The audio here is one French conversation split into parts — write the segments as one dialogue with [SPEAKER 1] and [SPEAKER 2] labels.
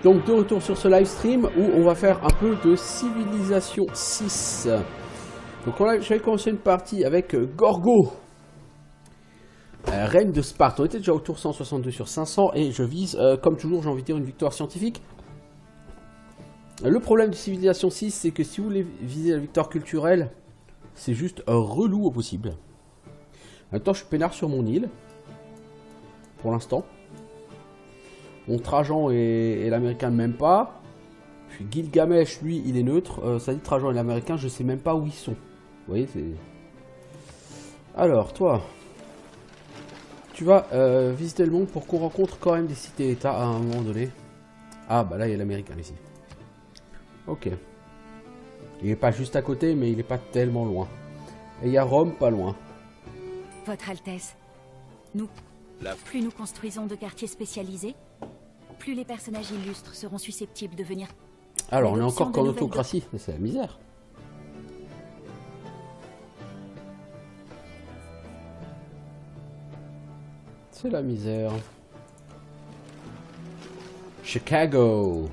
[SPEAKER 1] Donc de retour sur ce live stream où on va faire un peu de Civilisation 6. Donc j'avais commencé une partie avec Gorgo, reine de Sparte. On était déjà au tour 162 sur 500 et je vise, comme toujours, j'ai envie de dire une victoire scientifique. Le problème de Civilisation 6, c'est que si vous voulez viser la victoire culturelle, c'est juste relou au possible. En même temps, je suis peinard sur mon île, pour l'instant. Mon Trajan et l'américain même pas. Puis Gilgamesh, lui, il est neutre. Ça dit Trajan et l'américain, je sais même pas où ils sont. Vous voyez, c'est... Alors, toi, tu vas visiter le monde pour qu'on rencontre quand même des cités-états à un moment donné. Ah, bah là, il y a l'américain ici. Ok. Il est pas juste à côté, mais il est pas tellement loin. Et il y a Rome pas loin.
[SPEAKER 2] Votre Altesse, plus nous construisons de quartiers spécialisés, plus les personnages illustres seront susceptibles de venir.
[SPEAKER 1] Alors, on est encore qu'en autocratie, mais c'est la misère. C'est la misère. Chicago.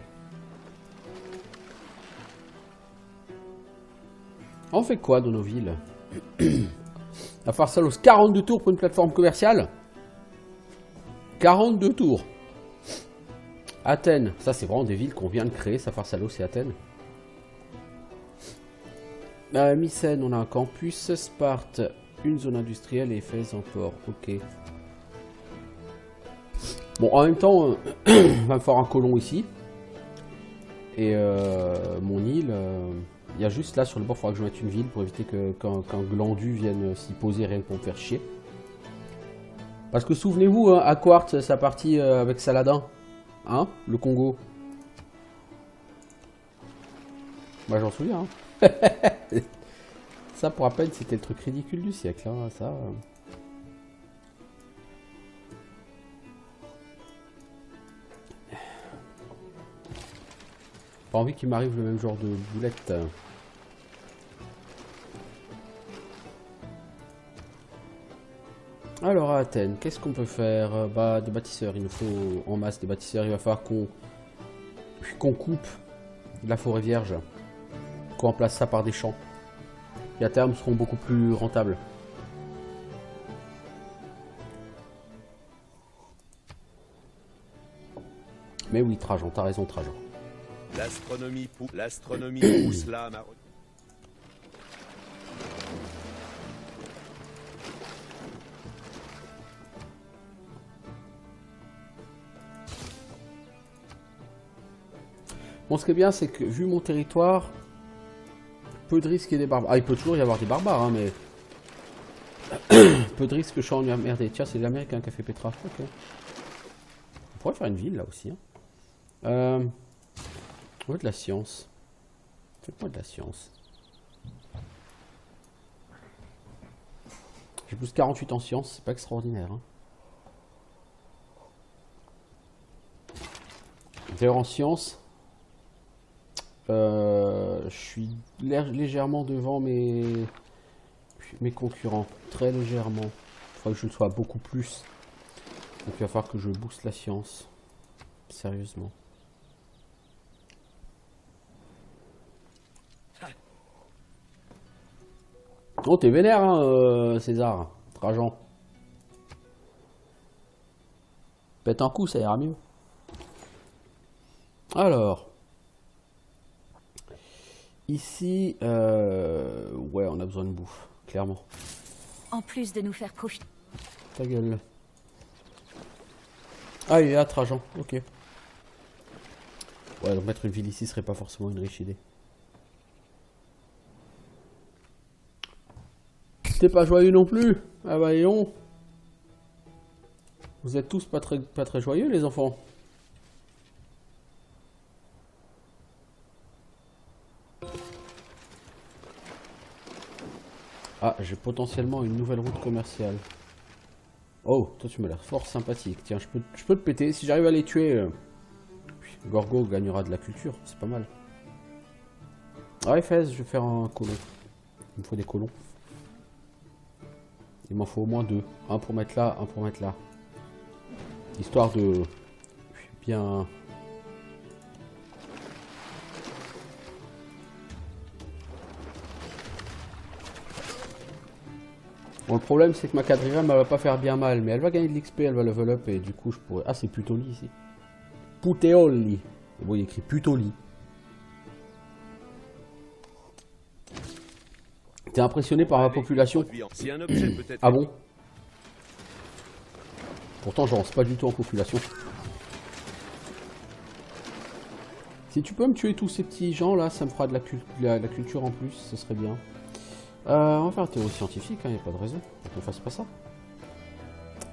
[SPEAKER 1] On fait quoi dans nos villes? À Pharsalos, 42 tours pour une plateforme commerciale. 42 tours. Athènes, ça c'est vraiment des villes qu'on vient de créer, ça Pharsalos et Athènes. Mycène, on a un campus. Sparte, une zone industrielle et Éphèse un port. Ok. Bon, en même temps, il va me faire un colon ici. Et mon île, il y a juste là sur le bord, il faudra que je mette une ville pour éviter qu'un glandu vienne s'y poser rien que pour me faire chier. Parce que souvenez-vous, hein, à Quartz, sa partie avec Saladin. Hein, le Congo. Bah j'en souviens. Hein. Ça pour rappel, c'était le truc ridicule du siècle. Hein, ça. Pas envie qu'il m'arrive le même genre de boulette. Alors à Athènes, qu'est-ce qu'on peut faire? Bah des bâtisseurs, il nous faut en masse des bâtisseurs, il va falloir qu'on coupe la forêt vierge, qu'on remplace ça par des champs, qui à terme seront beaucoup plus rentables. Mais oui Trajan, t'as raison Trajan.
[SPEAKER 3] L'astronomie pousse l'âme à...
[SPEAKER 1] Bon, ce qui est bien, c'est que vu mon territoire, peu de risques qu'il y ait des barbares. Ah, il peut toujours y avoir des barbares, hein, mais... peu de risques que je sois emmerdé. Tiens, c'est l'américain qui a fait Petra. Ok. On pourrait faire une ville, là aussi. Hein. On veut de la science. Faites-moi de la science. J'ai plus 48 en science, c'est pas extraordinaire. Hein. D'ailleurs, en science... je suis légèrement devant mes concurrents, très légèrement. Il faudrait que je le sois beaucoup plus. Donc il va falloir que je booste la science. Sérieusement. Oh, t'es vénère, hein, César, Trajan. Pète un coup, ça ira mieux. Alors... Ici, ouais, on a besoin de bouffe, clairement.
[SPEAKER 2] En plus de nous faire profiter.
[SPEAKER 1] Ta gueule. Ah, il est là, Trajan, ok. Ouais, donc mettre une ville ici serait pas forcément une riche idée. T'es pas joyeux non plus? Ah bah, voyons. Vous êtes tous pas très joyeux, les enfants. Ah, j'ai potentiellement une nouvelle route commerciale. Oh, toi tu m'as l'air fort sympathique. Tiens, je peux te péter. Si j'arrive à les tuer, Gorgo gagnera de la culture. C'est pas mal. Ah, Éphèse, je vais faire un colon. Il me faut des colons. Il m'en faut au moins deux. Un pour mettre là, un pour mettre là. Histoire de bien Bon, le problème c'est que ma quadrirème elle va pas faire bien mal, mais elle va gagner de l'XP, elle va level up et du coup je pourrais... Ah c'est Putoli ici. Puteoli. Bon il y a écrit Putoli. T'es impressionné par ma population?
[SPEAKER 3] Si un objet peut être...
[SPEAKER 1] Ah bon? Pourtant j'avance pas du tout en population. Si tu peux me tuer tous ces petits gens là, ça me fera de la culture en plus, ce serait bien. On va faire un théorie scientifique, il n'y a pas de raison qu'on fasse pas ça.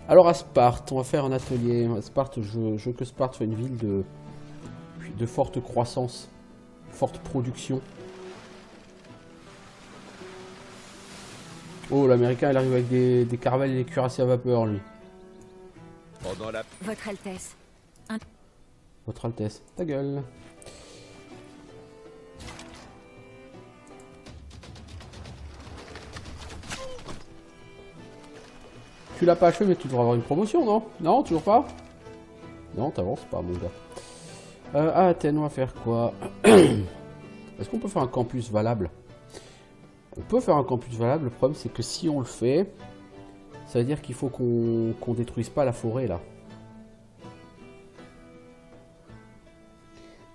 [SPEAKER 1] Alors à Sparte, on va faire un atelier. À Sparte, je veux que Sparte soit une ville de forte croissance, forte production. Oh, l'américain il arrive avec des caravelles et des cuirassiers à vapeur lui.
[SPEAKER 3] Pendant la...
[SPEAKER 2] Votre Altesse.
[SPEAKER 1] Votre Altesse, ta gueule. Tu l'as pas achevé, mais tu devrais avoir une promotion, non? Non, toujours pas? Non, t'avances pas, mon gars. À Athènes, on va faire quoi? Est-ce qu'on peut faire un campus valable? On peut faire un campus valable. Le problème, c'est que si on le fait, ça veut dire qu'il faut qu'on détruise pas la forêt, là.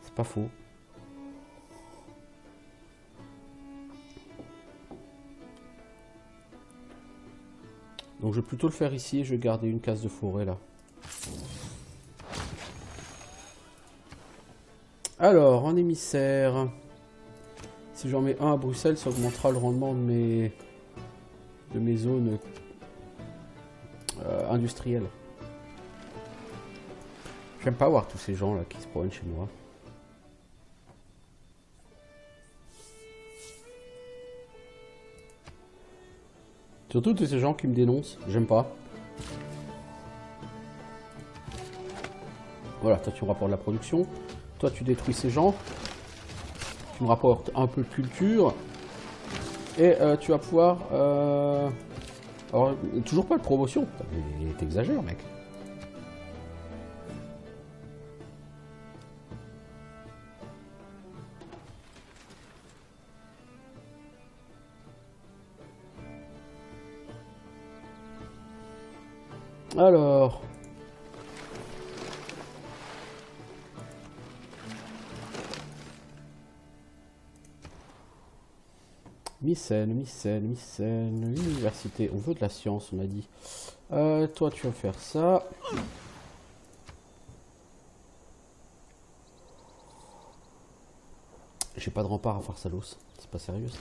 [SPEAKER 1] C'est pas faux. Donc je vais plutôt le faire ici et je vais garder une case de forêt là. Alors, en émissaire. Si j'en mets un à Bruxelles, ça augmentera le rendement de mes zones industrielles. J'aime pas voir tous ces gens là qui se promènent chez moi. Surtout tous ces gens qui me dénoncent, j'aime pas. Voilà, toi tu me rapportes la production. Toi tu détruis ces gens. Tu me rapportes un peu de culture. Et tu vas pouvoir... Alors, toujours pas de promotion. T'exagères, mec. Alors... Mycène, l'université. On veut de la science, on a dit. Toi, tu vas faire ça. J'ai pas de rempart à Pharsalos. C'est pas sérieux, ça.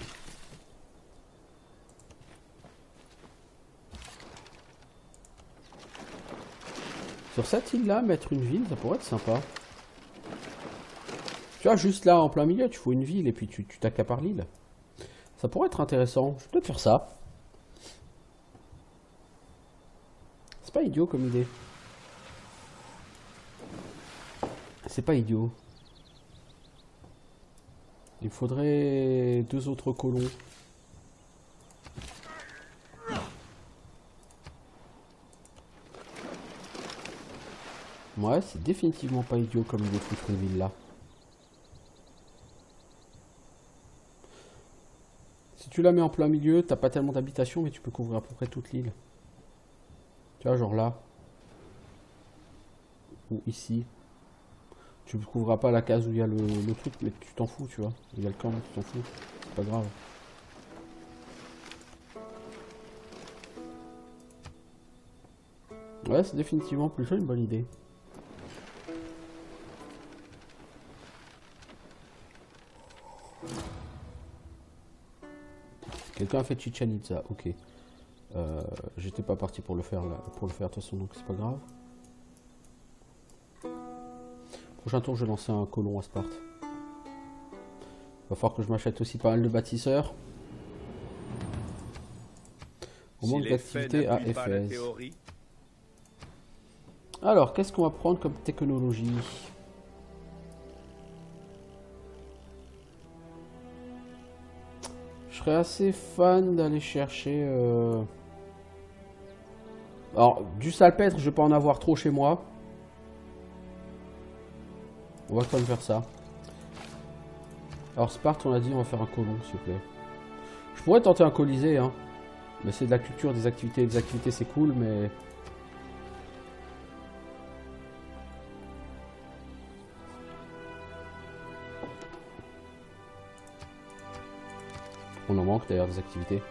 [SPEAKER 1] Sur cette île-là, mettre une ville, ça pourrait être sympa. Tu vois, juste là, en plein milieu, tu fous une ville et puis tu t'accapares l'île. Ça pourrait être intéressant. Je vais peut-être faire ça. C'est pas idiot comme idée. C'est pas idiot. Il faudrait 2 autres colons. Ouais, c'est définitivement pas idiot comme idée de foutre une ville là. Si tu la mets en plein milieu, t'as pas tellement d'habitation, mais tu peux couvrir à peu près toute l'île. Tu vois, genre là. Ou ici. Tu ne couvriras pas la case où il y a le truc, mais tu t'en fous, tu vois. Il y a le camp, mais tu t'en fous. C'est pas grave. Ouais, c'est définitivement plutôt une bonne idée. Quelqu'un a fait Chichen Itza, ok. J'étais pas parti pour le faire là, de toute façon, donc c'est pas grave. Prochain tour, je vais lancer un colon à Sparte. Va falloir que je m'achète aussi pas mal de bâtisseurs. Au manque d'activité à Éphèse. Alors, qu'est-ce qu'on va prendre comme technologie? Je serais assez fan d'aller chercher... Alors, du salpêtre, je vais pas en avoir trop chez moi. On va quand même faire ça. Alors, Sparte, on a dit, on va faire un colon, s'il vous plaît. Je pourrais tenter un colisée, hein. Mais c'est de la culture, des activités. Les activités, c'est cool, mais... On en manque d'ailleurs des activités.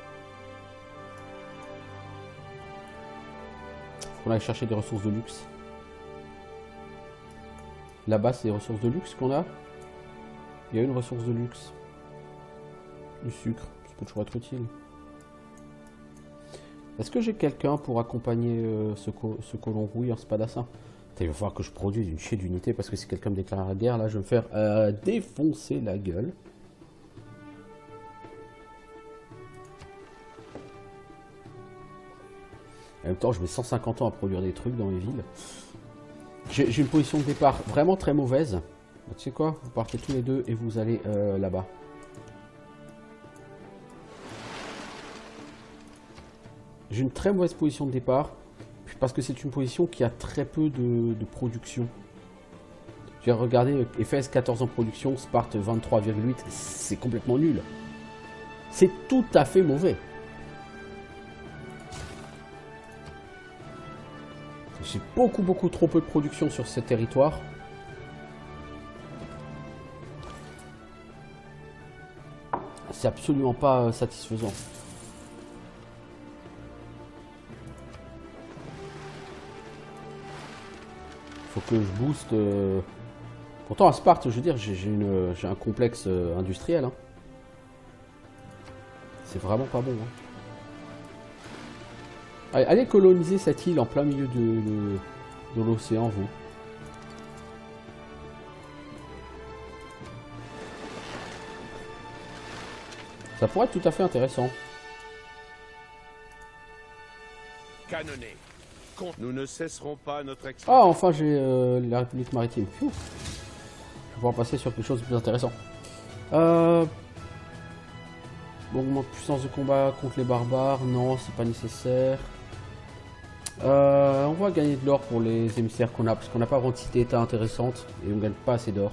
[SPEAKER 1] On aille chercher des ressources de luxe. Là-bas, c'est des ressources de luxe qu'on a. Il y a une ressource de luxe. Du sucre, ça peut toujours être utile. Est-ce que j'ai quelqu'un pour accompagner ce colon rouille en spadassin? Il va falloir que je produise une chier d'unité parce que si quelqu'un me déclare la guerre, là, je vais me faire défoncer la gueule. En même temps, je mets 150 ans à produire des trucs dans les villes. J'ai une position de départ vraiment très mauvaise. Tu sais quoi? Vous partez tous les deux et vous allez là-bas. J'ai une très mauvaise position de départ. Parce que c'est une position qui a très peu de production. Je vais regarder Éphèse 14 en production, Sparte 23,8. C'est complètement nul. C'est tout à fait mauvais. J'ai beaucoup trop peu de production sur ce territoire. C'est absolument pas satisfaisant. Faut que je booste. Pourtant à Sparte, je veux dire, j'ai un complexe industriel. Hein. C'est vraiment pas bon. Hein. Allez coloniser cette île en plein milieu de l'océan, vous. Ça pourrait être tout à fait intéressant.
[SPEAKER 3] Canonné. Nous ne cesserons pas notre
[SPEAKER 1] Ah,
[SPEAKER 3] exploit.
[SPEAKER 1] enfin j'ai la République maritime. Pfiou. Je vais pouvoir passer sur quelque chose de plus intéressant. Augmente puissance de combat contre les barbares. Non, c'est pas nécessaire. On va gagner de l'or pour les émissaires qu'on a, parce qu'on n'a pas vraiment de cité état intéressante et on gagne pas assez d'or.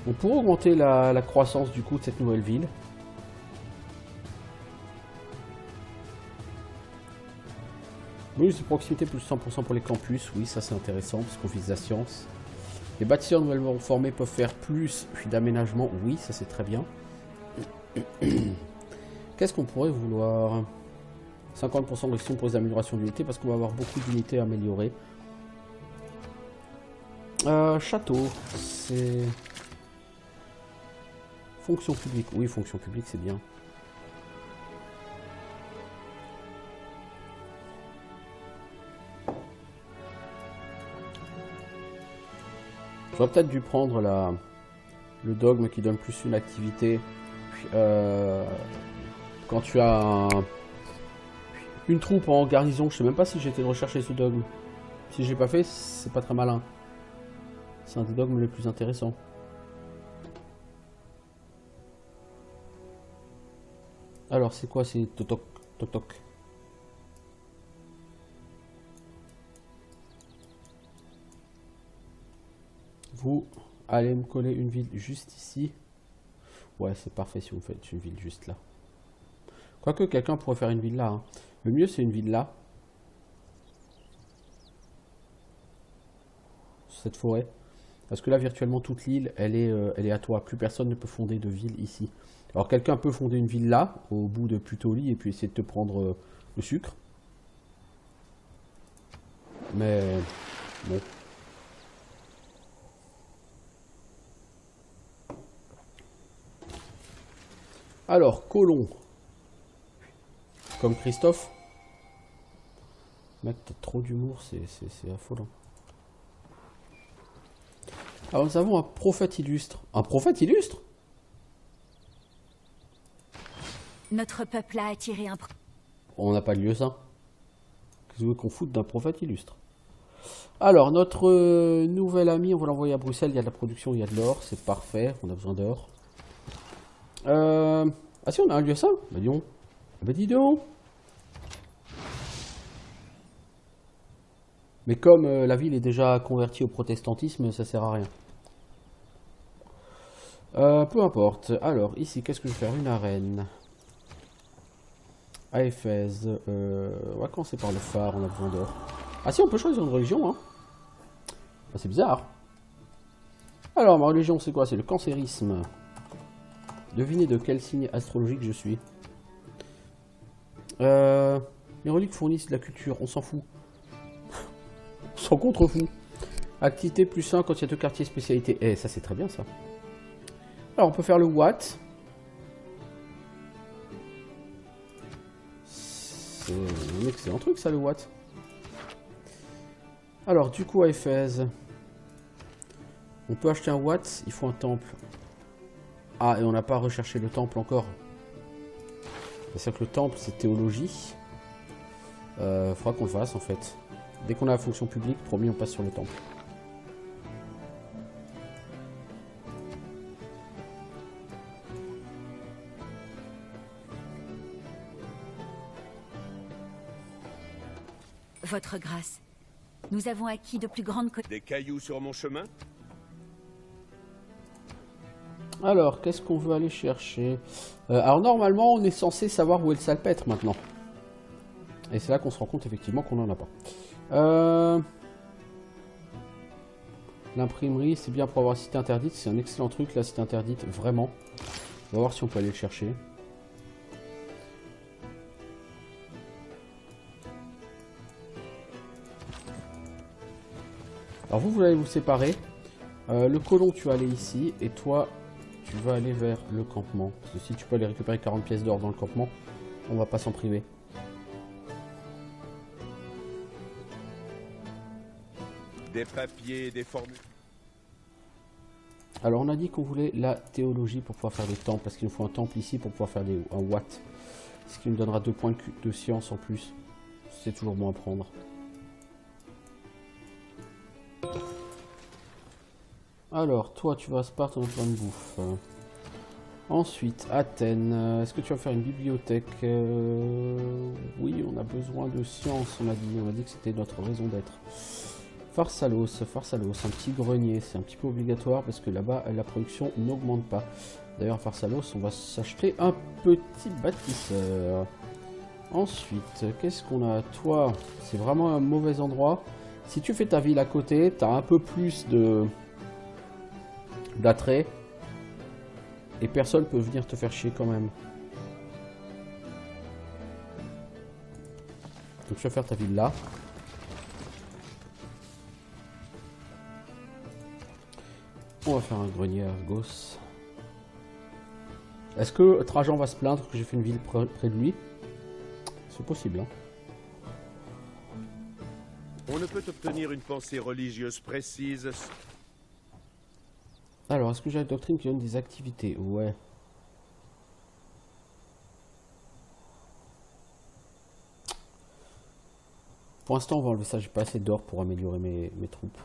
[SPEAKER 1] On pourrait augmenter la croissance du coup de cette nouvelle ville. Bonus de proximité plus 100% pour les campus, oui ça c'est intéressant parce qu'on vise la science. Les bâtisseurs nouvellement formés peuvent faire plus d'aménagement, oui ça c'est très bien. Qu'est-ce qu'on pourrait vouloir? 50% de restriction pour les améliorations d'unités parce qu'on va avoir beaucoup d'unités à améliorer. Château, c'est... Fonction publique, oui fonction publique c'est bien. J'aurais peut-être dû prendre le dogme qui donne plus une activité. Quand tu as une troupe en garnison, je sais même pas si j'ai été rechercher ce dogme. Si j'ai pas fait, c'est pas très malin. C'est un des dogmes les plus intéressants. Alors c'est quoi? C'est toc toc toc toc. Vous allez me coller une ville juste ici. Ouais, c'est parfait si vous faites une ville juste là. Quoique quelqu'un pourrait faire une ville là. Hein. Le mieux c'est une ville là. Cette forêt. Parce que là virtuellement toute l'île elle est à toi. Plus personne ne peut fonder de ville ici. Alors quelqu'un peut fonder une ville là, au bout de Puteoli, et puis essayer de te prendre le sucre. Mais bon. Alors, colon. Comme Christophe. Mec, t'as trop d'humour, c'est affolant. Alors, nous avons un prophète illustre. Un prophète illustre?
[SPEAKER 2] Notre peuple a attiré un...
[SPEAKER 1] On n'a pas de lieu saint. Qu'est-ce que vous voulez qu'on foute d'un prophète illustre? Alors, notre nouvel ami, on va l'envoyer à Bruxelles. Il y a de la production, il y a de l'or. C'est parfait, on a besoin d'or. Ah si, on a un lieu saint. Bah dis donc. Bah dis donc. Mais comme la ville est déjà convertie au protestantisme, ça sert à rien. Peu importe. Alors, ici, qu'est-ce que je vais faire? Une arène. à Éphèse. On va commencer par le phare, on a besoin d'or. Ah si, on peut choisir une religion, hein. Ah, c'est bizarre. Alors, ma religion, c'est quoi? C'est le cancérisme. Devinez de quel signe astrologique je suis. Les reliques fournissent de la culture, on s'en fout. On s'en contrefout. Activité plus 1 quand il y a 2 quartiers spécialité. Eh, ça c'est très bien ça. Alors, on peut faire le Watt. C'est un excellent truc ça, le Watt. Alors, du coup, à Éphèse, on peut acheter un Watt, il faut un temple. Ah, et on n'a pas recherché le temple encore. C'est-à-dire que le temple, c'est théologie. Faudra qu'on le fasse, en fait. Dès qu'on a la fonction publique, promis, on passe sur le temple.
[SPEAKER 2] Votre grâce, nous avons acquis de plus grandes...
[SPEAKER 3] Des cailloux sur mon chemin?
[SPEAKER 1] Alors, qu'est-ce qu'on veut aller chercher? Alors, normalement, on est censé savoir où est le salpêtre, maintenant. Et c'est là qu'on se rend compte, effectivement, qu'on n'en a pas. L'imprimerie, c'est bien pour avoir cité interdite. C'est un excellent truc, la cité interdite, vraiment. On va voir si on peut aller le chercher. Alors, vous allez vous séparer. Le colon, tu vas aller ici. Et toi... tu vas aller vers le campement. Parce que si tu peux aller récupérer 40 pièces d'or dans le campement, on va pas s'en priver.
[SPEAKER 3] Des papiers, des formules.
[SPEAKER 1] Alors on a dit qu'on voulait la théologie pour pouvoir faire des temples. Parce qu'il nous faut un temple ici pour pouvoir faire un watt. Ce qui nous donnera 2 points de science en plus. C'est toujours bon à prendre. Alors, toi, tu vas à Sparte, on a besoin de bouffe. Ensuite, Athènes. Est-ce que tu vas faire une bibliothèque? Oui, on a besoin de science, on a dit. On a dit que c'était notre raison d'être. Pharsalos, un petit grenier. C'est un petit peu obligatoire parce que là-bas, la production n'augmente pas. D'ailleurs, Pharsalos, on va s'acheter un petit bâtisseur. Ensuite, qu'est-ce qu'on a? Toi, c'est vraiment un mauvais endroit. Si tu fais ta ville à côté, tu as un peu plus d'attrait. Et personne peut venir te faire chier quand même. Donc tu vas faire ta ville là. On va faire un grenier à Argos. Est-ce que Trajan va se plaindre que j'ai fait une ville près de lui? C'est possible, hein.
[SPEAKER 3] On ne peut obtenir une pensée religieuse précise.
[SPEAKER 1] Alors, est-ce que j'ai la doctrine qui donne des activités? Ouais. Pour l'instant, on va enlever ça. J'ai pas assez d'or pour améliorer mes troupes.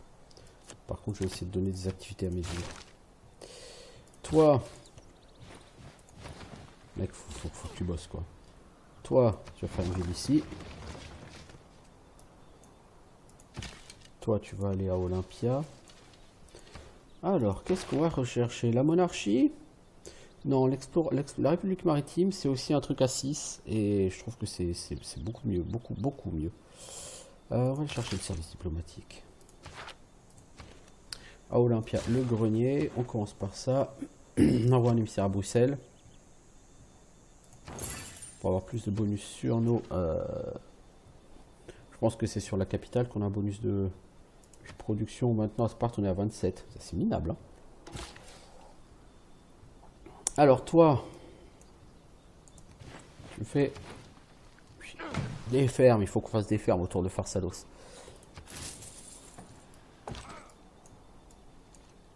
[SPEAKER 1] Par contre, je vais essayer de donner des activités à mes villes. Toi... Mec, faut que tu bosses, quoi. Toi, tu vas faire une ville ici. Toi, tu vas aller à Olympia. Alors, qu'est-ce qu'on va rechercher? La monarchie? Non, la République maritime, c'est aussi un truc à 6. Et je trouve que c'est beaucoup mieux. Beaucoup mieux. On va aller chercher le service diplomatique. À Olympia, le grenier. On commence par ça. On envoie un émissaire à Bruxelles. Pour avoir plus de bonus sur nos... Je pense que c'est sur la capitale qu'on a un bonus de... production. Maintenant à Sparte on est à 27. C'est minable, hein. Alors toi, tu fais des fermes. Il faut qu'on fasse des fermes autour de Pharsalos.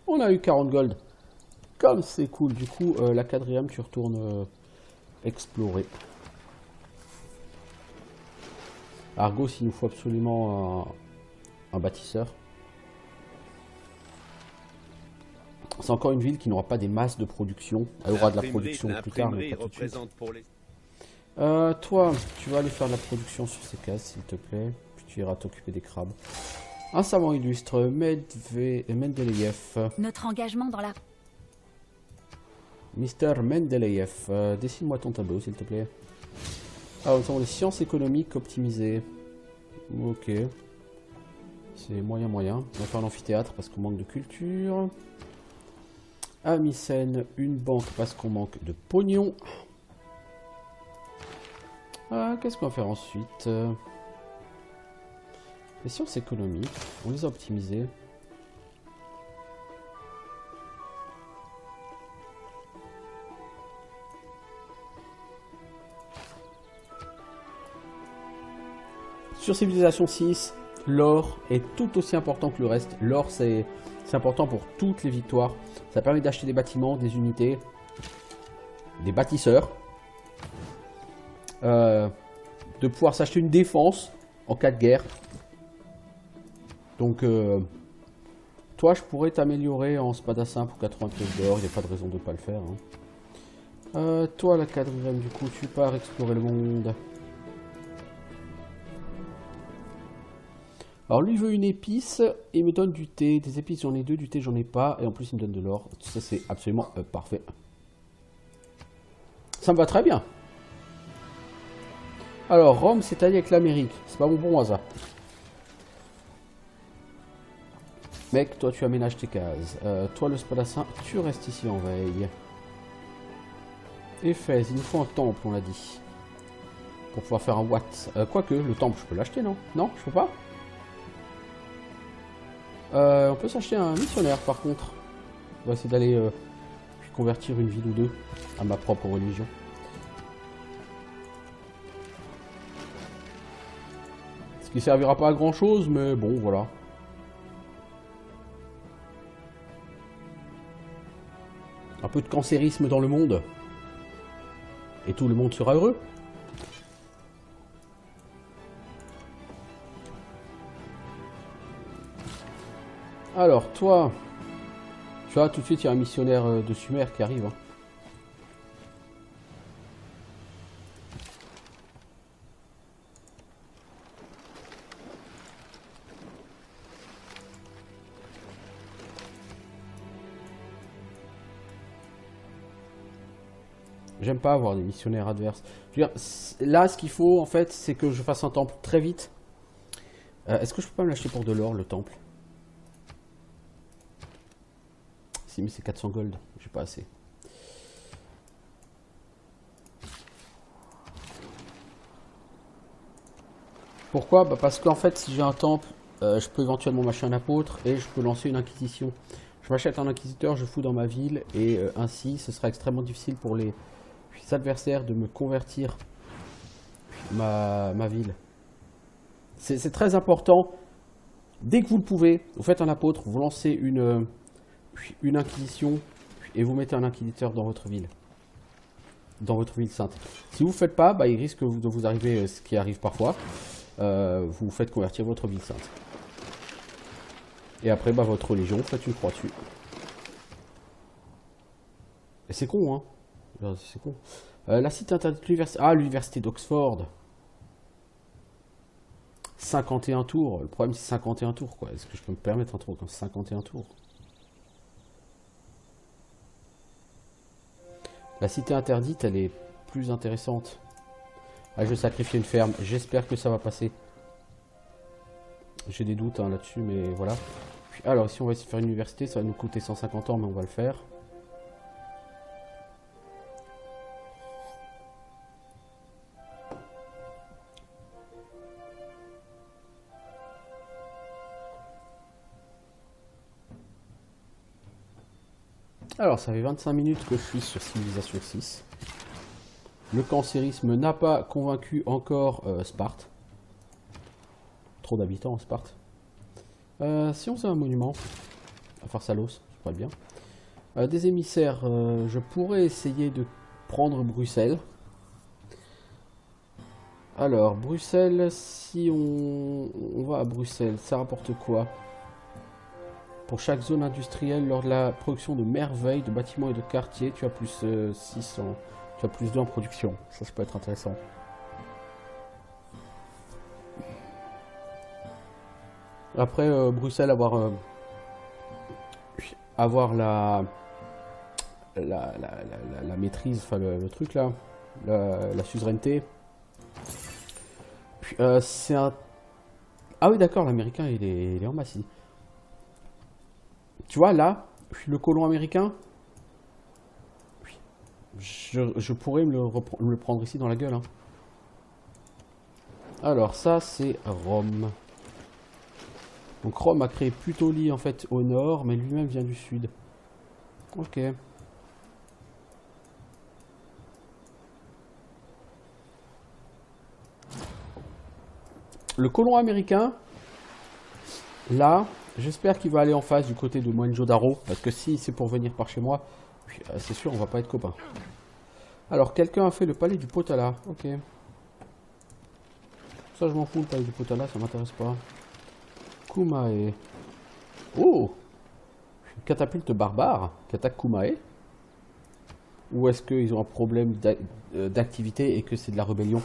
[SPEAKER 1] On a eu 40 gold. Comme c'est cool. Du coup la 4e tu retournes explorer. Argos, il nous faut absolument un bâtisseur. C'est encore une ville qui n'aura pas des masses de production. Elle aura de la production plus tard, mais pas tout de suite. Toi, tu vas aller faire de la production sur ces cases, s'il te plaît. Puis tu iras t'occuper des crabes. Un savant illustre, Mendeleïev.
[SPEAKER 2] Notre engagement dans la...
[SPEAKER 1] Mister Mendeleïev, dessine-moi ton tableau, s'il te plaît. Ah, nous avons les sciences économiques optimisées. Ok. C'est moyen. On va faire l'amphithéâtre parce qu'on manque de culture. À Mycène, une banque parce qu'on manque de pognon. Ah, qu'est-ce qu'on va faire ensuite? Les sciences économiques, on les a optimisées. Sur Civilisation 6, l'or est tout aussi important que le reste. L'or, c'est important pour toutes les victoires. Ça permet d'acheter des bâtiments, des unités, des bâtisseurs. De pouvoir s'acheter une défense en cas de guerre. Donc, toi, je pourrais t'améliorer en spadassin pour 93 d'or. Il n'y a pas de raison de ne pas le faire. Hein. Toi, la quadrième, du coup, tu pars explorer le monde. Alors lui il veut une épice et il me donne du thé. Des épices j'en ai 2, du thé j'en ai pas. Et en plus il me donne de l'or. Ça c'est absolument parfait. Ça me va très bien. Alors Rome c'est allié avec l'Amérique. C'est pas bon pour moi ça. Mec, toi tu aménages tes cases. Toi le spadassin, tu restes ici en veille. Éphèse, il nous faut un temple on l'a dit. Pour pouvoir faire un watt. Quoique, le temple je peux l'acheter non? Non, je peux pas? On peut s'acheter un missionnaire par contre. On va essayer d'aller convertir une ville ou deux à ma propre religion. Ce qui servira pas à grand chose, mais bon, voilà. Un peu de cancérisme dans le monde. Et tout le monde sera heureux. Alors, toi, tu vois, tout de suite, il y a un missionnaire de Sumer qui arrive. Hein. J'aime pas avoir des missionnaires adverses. Je veux dire, là, ce qu'il faut, en fait, c'est que je fasse un temple très vite. Est-ce que je peux pas me l'acheter pour de l'or, le temple? Si, mais c'est 400 gold. J'ai pas assez. Pourquoi? Bah parce qu'en fait, si j'ai un temple, je peux éventuellement m'acheter un apôtre et je peux lancer une inquisition. Je m'achète un inquisiteur, je fous dans ma ville et ainsi, ce sera extrêmement difficile pour les adversaires de me convertir ma ville. C'est très important. Dès que vous le pouvez, vous faites un apôtre, vous lancez une inquisition et vous mettez un inquisiteur dans votre ville. Dans votre ville sainte. Si vous ne le faites pas, bah, il risque de vous arriver ce qui arrive parfois. Vous faites convertir votre ville sainte. Et après, bah, votre religion, vous faites une croix dessus. Et c'est con, hein. C'est con. La cité interdite de l'université. Ah, l'université d'Oxford. 51 tours. Le problème, c'est 51 tours, quoi. Est-ce que je peux me permettre un truc comme 51 tours? La cité interdite, elle est plus intéressante. Ah, je vais sacrifier une ferme. J'espère que ça va passer. J'ai des doutes hein, là-dessus, mais voilà. Puis, alors, ici, on va essayer de faire une université. Ça va nous coûter 150 ans, mais on va le faire. Alors, ça fait 25 minutes que je suis sur Civilisation 6. Le cancérisme n'a pas convaincu encore Sparte. Trop d'habitants en Sparte. Si on faisait un monument à Pharsalos, ça pourrait être bien. Des émissaires, je pourrais essayer de prendre Bruxelles. Alors, Bruxelles, si on va à Bruxelles, ça rapporte quoi? Pour chaque zone industrielle, lors de la production de merveilles, de bâtiments et de quartiers, tu as plus 600. Tu as plus 2 en production. Ça peut être intéressant. Après, Bruxelles, avoir la maîtrise, enfin le truc là, la suzeraineté, C'est un... Ah oui, d'accord, l'américain, il est en masse ici. Tu vois, là, le colon américain, je pourrais me le prendre ici dans la gueule. Hein. Alors, ça, c'est Rome. Donc, Rome a créé Puteoli, en fait, au nord, mais lui-même vient du sud. Ok. Le colon américain, là, j'espère qu'il va aller en face du côté de Mohenjo-Daro. Parce que si c'est pour venir par chez moi, c'est sûr, on va pas être copains. Alors, quelqu'un a fait le palais du Potala. Ok. Ça, je m'en fous, le palais du Potala, ça m'intéresse pas. Kumae. Oh! Une catapulte barbare qui attaque Kumae. Ou est-ce qu'ils ont un problème d'activité et que c'est de la rébellion?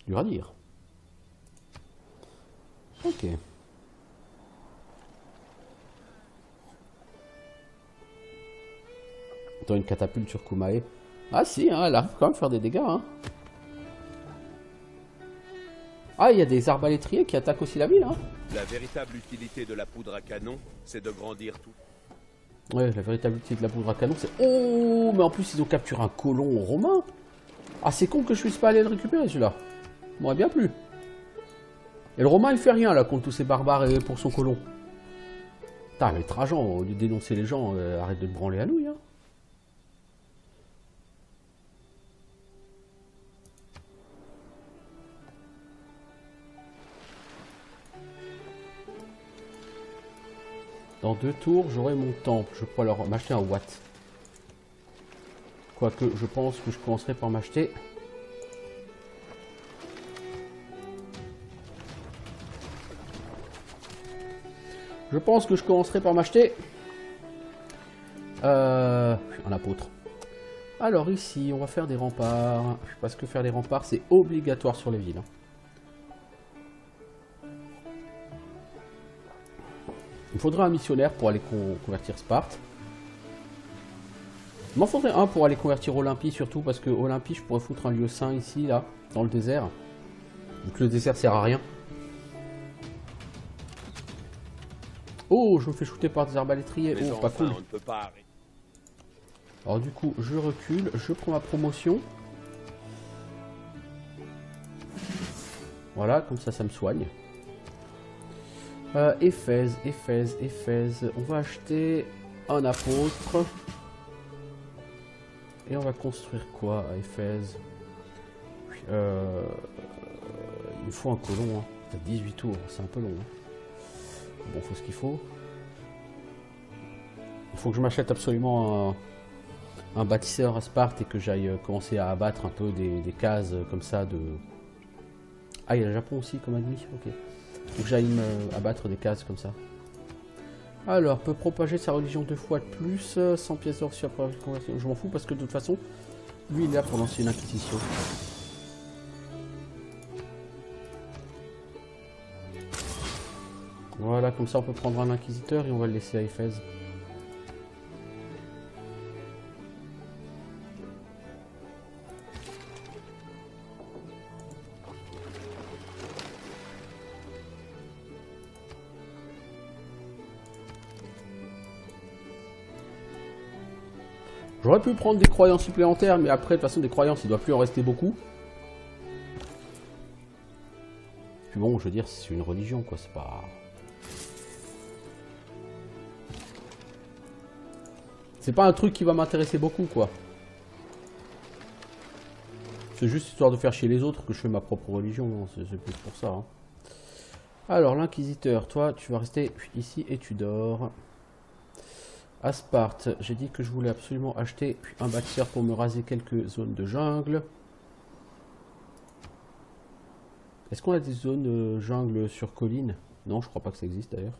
[SPEAKER 1] Dur à dire. Ok. Dans une catapulte sur Kumae. Ah si, hein, elle arrive quand même à faire des dégâts. Hein. Ah, il y a des arbalétriers qui attaquent aussi la ville. Hein.
[SPEAKER 3] La véritable utilité de la poudre à canon, c'est de grandir tout.
[SPEAKER 1] Ouais, la véritable utilité de la poudre à canon, c'est... Oh, mais en plus, ils ont capturé un colon romain. Ah, c'est con que je puisse pas aller le récupérer, celui-là. M'aurait bien plu. Et le romain, il fait rien, là, contre tous ces barbares et pour son colon. Putain, mais Trajan, au lieu de dénoncer les gens, arrête de te branler à nouille, hein. Dans 2 tours, j'aurai mon temple. Je pourrais leur m'acheter un watt. Quoique, je pense que je commencerai par m'acheter... Je pense que je commencerai par m'acheter... un apôtre. Alors ici, on va faire des remparts. Parce que faire des remparts, c'est obligatoire sur les villes. Il faudrait un missionnaire pour aller convertir Sparte. Il m'en faudrait un pour aller convertir Olympie, surtout parce que Olympie, je pourrais foutre un lieu saint ici, là, dans le désert. Donc le désert sert à rien. Oh, je me fais shooter par des arbalétriers. Oh, pas cool. Alors du coup, je recule, je prends ma promotion. Voilà, comme ça, ça me soigne. Éphèse. On va acheter un apôtre. Et on va construire quoi à Éphèse? Il me faut un colon. Hein. 18 tours, c'est un peu long. Hein. Bon, faut ce qu'il faut. Il faut que je m'achète absolument un bâtisseur à Sparte et que j'aille commencer à abattre un peu des cases comme ça de... Ah, il y a le Japon aussi comme ennemi, ok. Faut que j'aille abattre des cases comme ça. Alors, peut propager sa religion 2 fois de plus, 100 pièces d'or sur la conversion. Je m'en fous parce que de toute façon, lui il est là pour lancer une inquisition. Voilà, comme ça on peut prendre un inquisiteur et on va le laisser à Éphèse. J'aurais pu prendre des croyances supplémentaires, mais après, de toute façon, des croyances, il ne doit plus en rester beaucoup. Puis bon, je veux dire, c'est une religion, quoi, c'est pas... C'est pas un truc qui va m'intéresser beaucoup, quoi. C'est juste histoire de faire chier les autres que je fais ma propre religion, c'est plus pour ça. Hein. Alors, l'inquisiteur, toi, tu vas rester ici et tu dors. À Sparte, j'ai dit que je voulais absolument acheter un bâtisseur pour me raser quelques zones de jungle. Est-ce qu'on a des zones jungle sur colline? Non, je crois pas que ça existe d'ailleurs.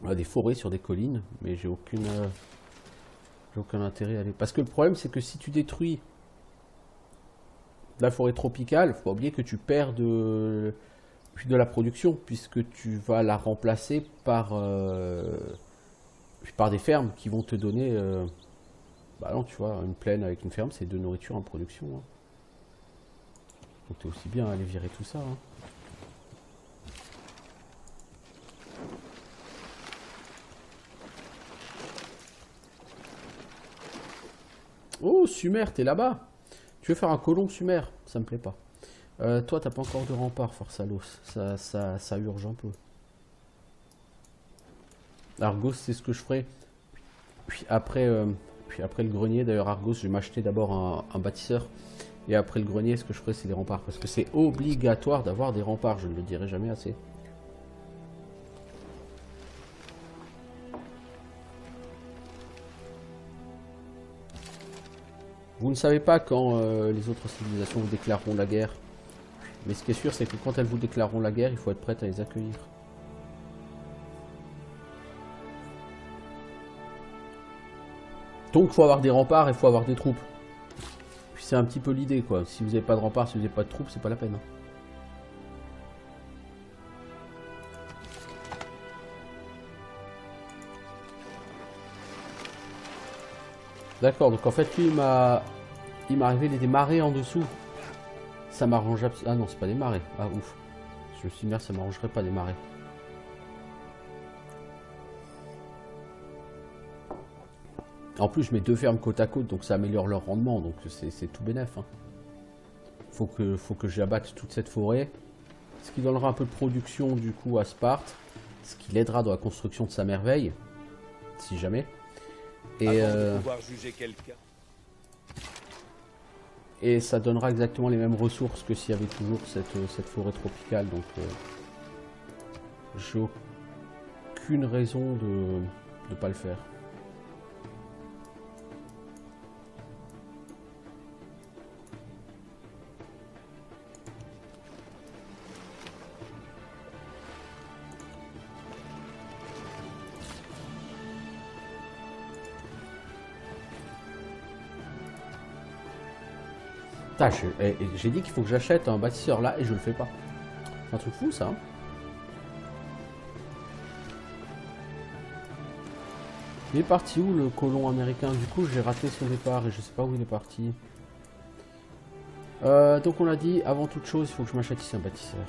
[SPEAKER 1] On a des forêts sur des collines, mais j'ai aucun intérêt à aller. Parce que le problème, c'est que si tu détruis la forêt tropicale, faut pas oublier que tu perds de la production, puisque tu vas la remplacer par des fermes qui vont te donner Bah non, tu vois, une plaine avec une ferme, c'est 2 nourritures en production. Hein. Donc t'es aussi bien à aller virer tout ça. Hein. Oh, Sumer, t'es là-bas. Tu veux faire un colon Sumer? Ça me plaît pas. Toi, t'as pas encore de rempart, Pharsalos. Ça urge un peu. Argos, c'est ce que je ferai. Puis après le grenier, d'ailleurs, Argos, je vais m'acheter d'abord un bâtisseur. Et après le grenier, ce que je ferai, c'est les remparts. Parce que c'est obligatoire d'avoir des remparts, je ne le dirai jamais assez. Vous ne savez pas quand les autres civilisations vous déclareront la guerre. Mais ce qui est sûr, c'est que quand elles vous déclareront la guerre, il faut être prête à les accueillir. Donc il faut avoir des remparts et il faut avoir des troupes. Puis c'est un petit peu l'idée quoi. Si vous n'avez pas de remparts, si vous n'avez pas de troupes, c'est pas la peine. Hein. D'accord, donc en fait lui il m'a révélé des marées en dessous. Ça m'arrange absolument. Ah non, c'est pas des marées. Ah ouf. Je me suis dit merde, ça m'arrangerait pas des marées. En plus, je mets 2 fermes côte à côte, donc ça améliore leur rendement, donc c'est tout bénef. Hein. Faut que j'abatte toute cette forêt, ce qui donnera un peu de production du coup à Sparte, ce qui l'aidera dans la construction de sa merveille, si jamais. Et, et ça donnera exactement les mêmes ressources que s'il y avait toujours cette forêt tropicale, donc j'ai aucune raison de ne pas le faire. J'ai dit qu'il faut que j'achète un bâtisseur là et je le fais pas. C'est un truc fou ça. Hein. Il est parti où le colon américain? Du coup j'ai raté son départ et je sais pas où il est parti. Donc on a dit avant toute chose il faut que je m'achète ici un bâtisseur.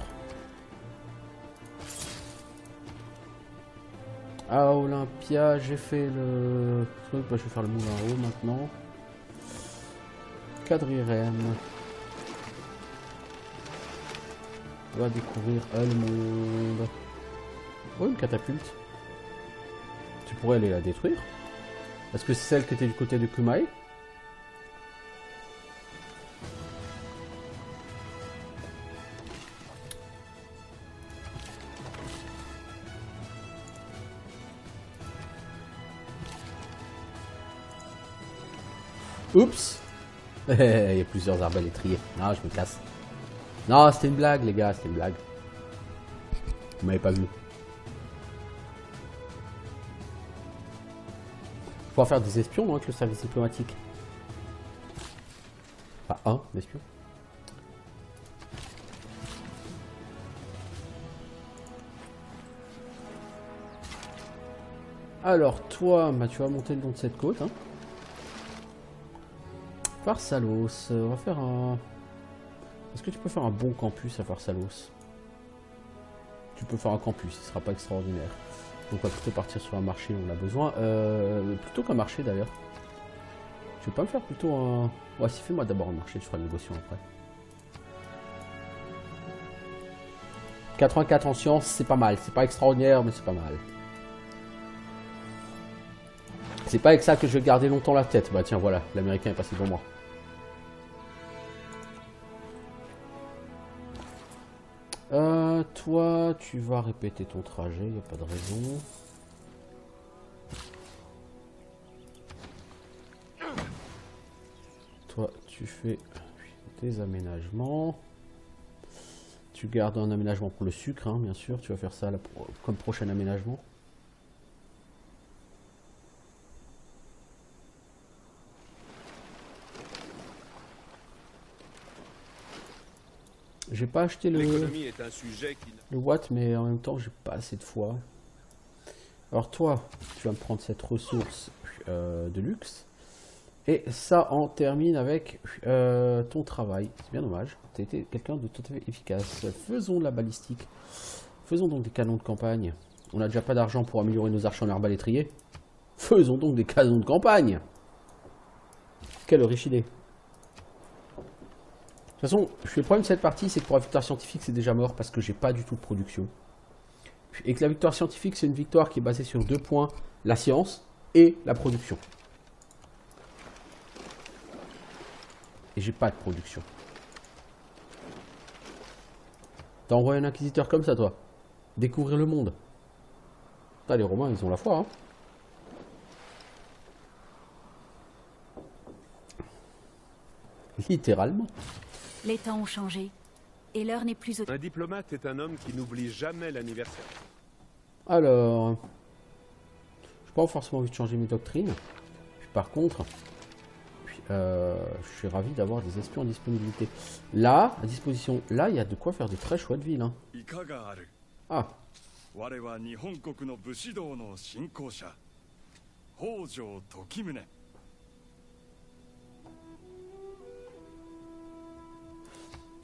[SPEAKER 1] À Olympia j'ai fait le truc, bah, je vais faire le moulin à eau maintenant. Quadrirème. On va découvrir le monde. Oh, une catapulte. Tu pourrais aller la détruire. Est-ce que c'est celle qui était du côté de Kumae? Oups. Il y a plusieurs arbalétriers. Non, je me casse. Non, c'était une blague, les gars, c'était une blague. Vous m'avez pas vu. Faut faire des espions, non, avec le service diplomatique. Pas un espion. Alors, toi, bah, tu vas monter le long de cette côte. Hein. Pharsalos, on va faire un... Est-ce que tu peux faire un bon campus à Pharsalos? Tu peux faire un campus, il sera pas extraordinaire. Donc on va plutôt partir sur un marché, on a besoin. Plutôt qu'un marché d'ailleurs. Tu veux pas me faire plutôt un... Ouais, si, fais-moi d'abord un marché, tu feras une négociation après. 84 en sciences, c'est pas mal. C'est pas extraordinaire, mais c'est pas mal. C'est pas avec ça que je vais garder longtemps la tête. Bah tiens, voilà, l'américain est passé devant moi. Toi, tu vas répéter ton trajet, il n'y a pas de raison. Toi, tu fais tes aménagements. Tu gardes un aménagement pour le sucre, hein, bien sûr. Tu vas faire ça comme prochain aménagement. J'ai pas acheté le watt, mais en même temps j'ai pas assez de foi. Alors toi, tu vas me prendre cette ressource de luxe. Et ça en termine avec ton travail. C'est bien dommage. Tu as été quelqu'un de tout à fait efficace. Faisons de la balistique. Faisons donc des canons de campagne. On n'a déjà pas d'argent pour améliorer nos archers en arbalétrier. Faisons donc des canons de campagne. Quelle riche idée. De toute façon, le problème de cette partie, c'est que pour la victoire scientifique, c'est déjà mort parce que j'ai pas du tout de production. Et que la victoire scientifique, c'est une victoire qui est basée sur 2 points, la science et la production. Et j'ai pas de production. T'as envoyé un inquisiteur comme ça, toi? Découvrir le monde. Ah, les Romains, ils ont la foi, hein. Littéralement.
[SPEAKER 2] Les temps ont changé. Et l'heure n'est plus au...
[SPEAKER 3] Un diplomate est un homme qui n'oublie jamais l'anniversaire.
[SPEAKER 1] Alors... j'ai pas forcément envie de changer mes doctrines. Puis, par contre... je suis ravi d'avoir des espions en disponibilité. Là, à disposition, là, il y a de quoi faire de très chouettes villes. Hein. Ah.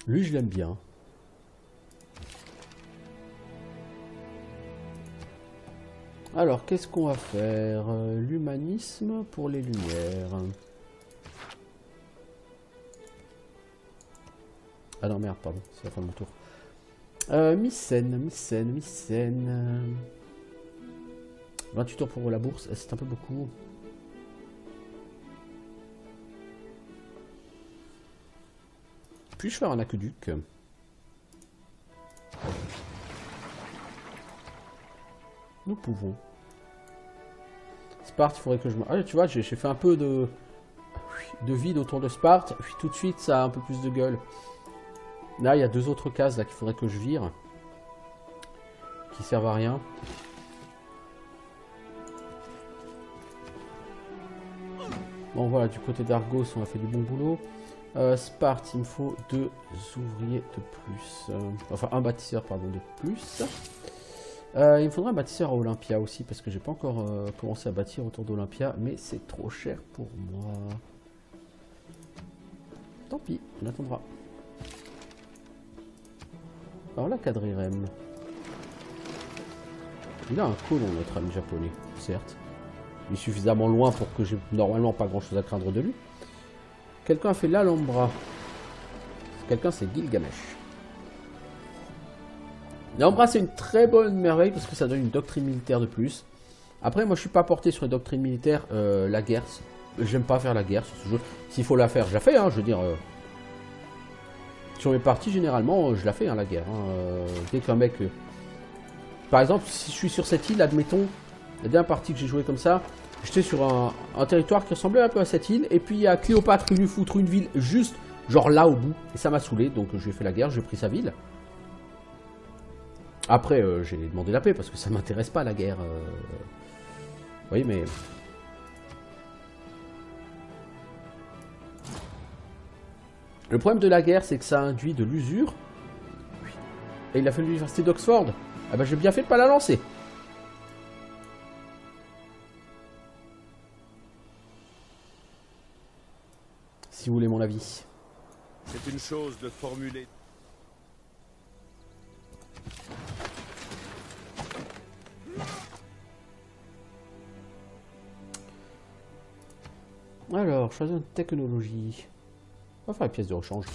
[SPEAKER 1] Lui, je l'aime bien. Alors, qu'est-ce qu'on va faire? L'humanisme pour les Lumières. Ah non, merde, pardon, c'est la fin de mon tour. Mycène. 28 tours pour la bourse, c'est un peu beaucoup. Puis-je faire un aqueduc? Nous pouvons. Sparte, il faudrait que je me... Ah, tu vois, j'ai fait un peu de vide autour de Sparte, puis tout de suite, ça a un peu plus de gueule. Là, il y a 2 autres cases là qu'il faudrait que je vire. Qui servent à rien. Bon, voilà, du côté d'Argos, on a fait du bon boulot. Sparte, il me faut 2 ouvriers de plus. Enfin, un bâtisseur, pardon, de plus. Il me faudra un bâtisseur à Olympia aussi, parce que j'ai pas encore commencé à bâtir autour d'Olympia, mais c'est trop cher pour moi. Tant pis, on attendra. Alors là, Quadrirem. Il a un colon, notre ami japonais, certes. Il est suffisamment loin pour que j'ai normalement pas grand chose à craindre de lui. Quelqu'un a fait l'Alhambra. Quelqu'un, c'est Gilgamesh. L'Alhambra, c'est une très bonne merveille parce que ça donne une doctrine militaire de plus. Après, moi, je suis pas porté sur les doctrines militaires. La guerre, j'aime pas faire la guerre sur ce jeu. S'il faut la faire, je la fais, hein, je veux dire... Sur mes parties, généralement, je la fais, hein, la guerre. Hein. Dès qu'un mec... Par exemple, si je suis sur cette île, admettons, la dernière partie que j'ai joué comme ça, j'étais sur un territoire qui ressemblait un peu à cette île, et puis il y a Cléopâtre qui lui foutre une ville juste, genre là au bout, et ça m'a saoulé, donc je lui ai fait la guerre, j'ai pris sa ville. Après, j'ai demandé la paix, parce que ça m'intéresse pas, la guerre. Vous voyez, mais... Le problème de la guerre, c'est que ça induit de l'usure. Et il a fait l'université d'Oxford. Ah ben j'ai bien fait de pas la lancer. Si vous voulez mon avis.
[SPEAKER 3] C'est une chose de formuler.
[SPEAKER 1] Alors, choisir une technologie. On va faire une pièce de rechange.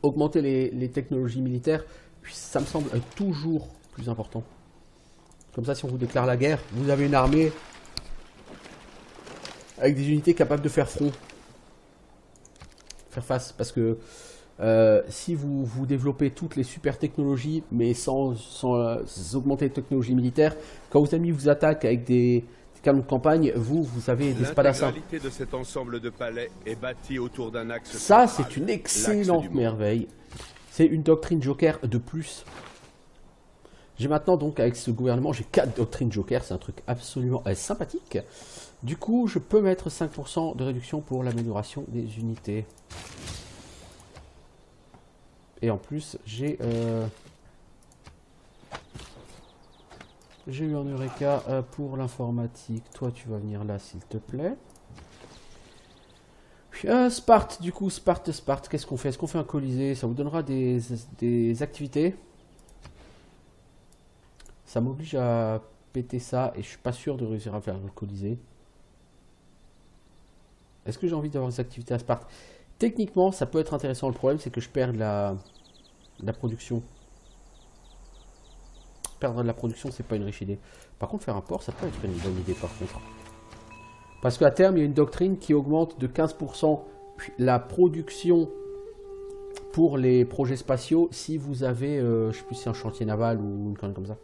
[SPEAKER 1] Augmenter les technologies militaires, ça me semble toujours plus important. Comme ça, si on vous déclare la guerre, vous avez une armée avec des unités capables de faire front. Faire face. Parce que si vous développez toutes les super technologies, mais sans augmenter les technologies militaires, quand vos amis vous attaquent avec des canons de campagne, vous avez des spadassins.
[SPEAKER 3] L'intégralité de cet ensemble de palais est bâtie autour d'un axe.
[SPEAKER 1] Ça, c'est une excellente merveille. C'est une doctrine Joker de plus. J'ai maintenant donc, avec ce gouvernement, j'ai 4 doctrines Joker. C'est un truc absolument sympathique. Du coup, je peux mettre 5% de réduction pour l'amélioration des unités. Et en plus, j'ai eu un Eureka pour l'informatique. Toi, tu vas venir là, s'il te plaît. Sparte, du coup, Sparte, qu'est-ce qu'on fait? Est-ce qu'on fait un colisée? Ça vous donnera des activités. Ça m'oblige à péter ça et je suis pas sûr de réussir à faire le colisée. Est-ce que j'ai envie d'avoir des activités à Sparte? Techniquement, ça peut être intéressant. Le problème, c'est que je perds de la production. Perdre de la production, c'est pas une riche idée. Par contre, faire un port, ça peut être une bonne idée par contre. Parce qu'à terme, il y a une doctrine qui augmente de 15% la production pour les projets spatiaux si vous avez, je sais plus si c'est un chantier naval ou une connerie comme ça.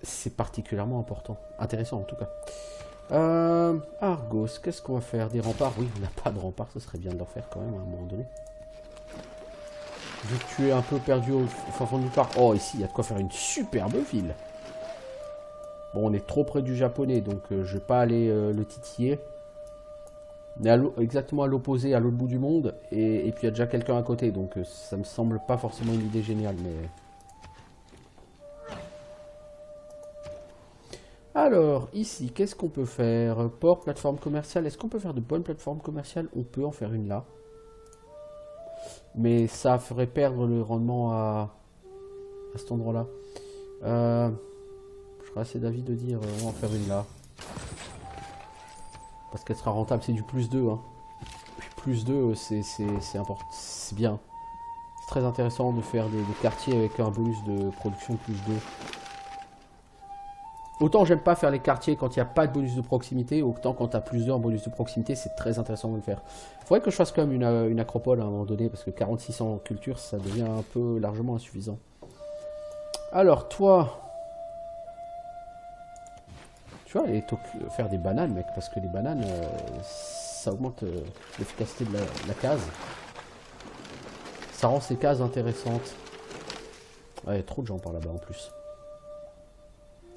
[SPEAKER 1] C'est particulièrement important. Intéressant en tout cas. Argos, qu'est-ce qu'on va faire? Des remparts? Oui, on n'a pas de remparts, ce serait bien de leur faire quand même à un moment donné. Vu que tu es un peu perdu au fond du parc. Oh, ici, il y a de quoi faire une superbe ville. Bon, on est trop près du japonais, donc je vais pas aller le titiller. On est exactement à l'opposé, à l'autre bout du monde, et puis il y a déjà quelqu'un à côté, donc ça me semble pas forcément une idée géniale, mais... Alors, ici, qu'est-ce qu'on peut faire? Port, plateforme commerciale. Est-ce qu'on peut faire de bonnes plateformes commerciales? On peut en faire une là. Mais ça ferait perdre le rendement à cet endroit-là. Je serais assez d'avis de dire on va en faire une là. Parce qu'elle sera rentable, c'est du plus 2. Hein. Plus 2, c'est important, c'est bien. C'est très intéressant de faire des quartiers avec un bonus de production plus 2. Autant j'aime pas faire les quartiers quand il n'y a pas de bonus de proximité, autant quand tu as plus 2 en bonus de proximité, c'est très intéressant de le faire. Il faudrait que je fasse quand même une acropole à un moment donné, parce que 46 en culture, ça devient un peu largement insuffisant. Alors, toi... Tu vas aller faire des bananes, mec, parce que les bananes, ça augmente l'efficacité de la case. Ça rend ces cases intéressantes. Ouais, il y a trop de gens par là-bas en plus.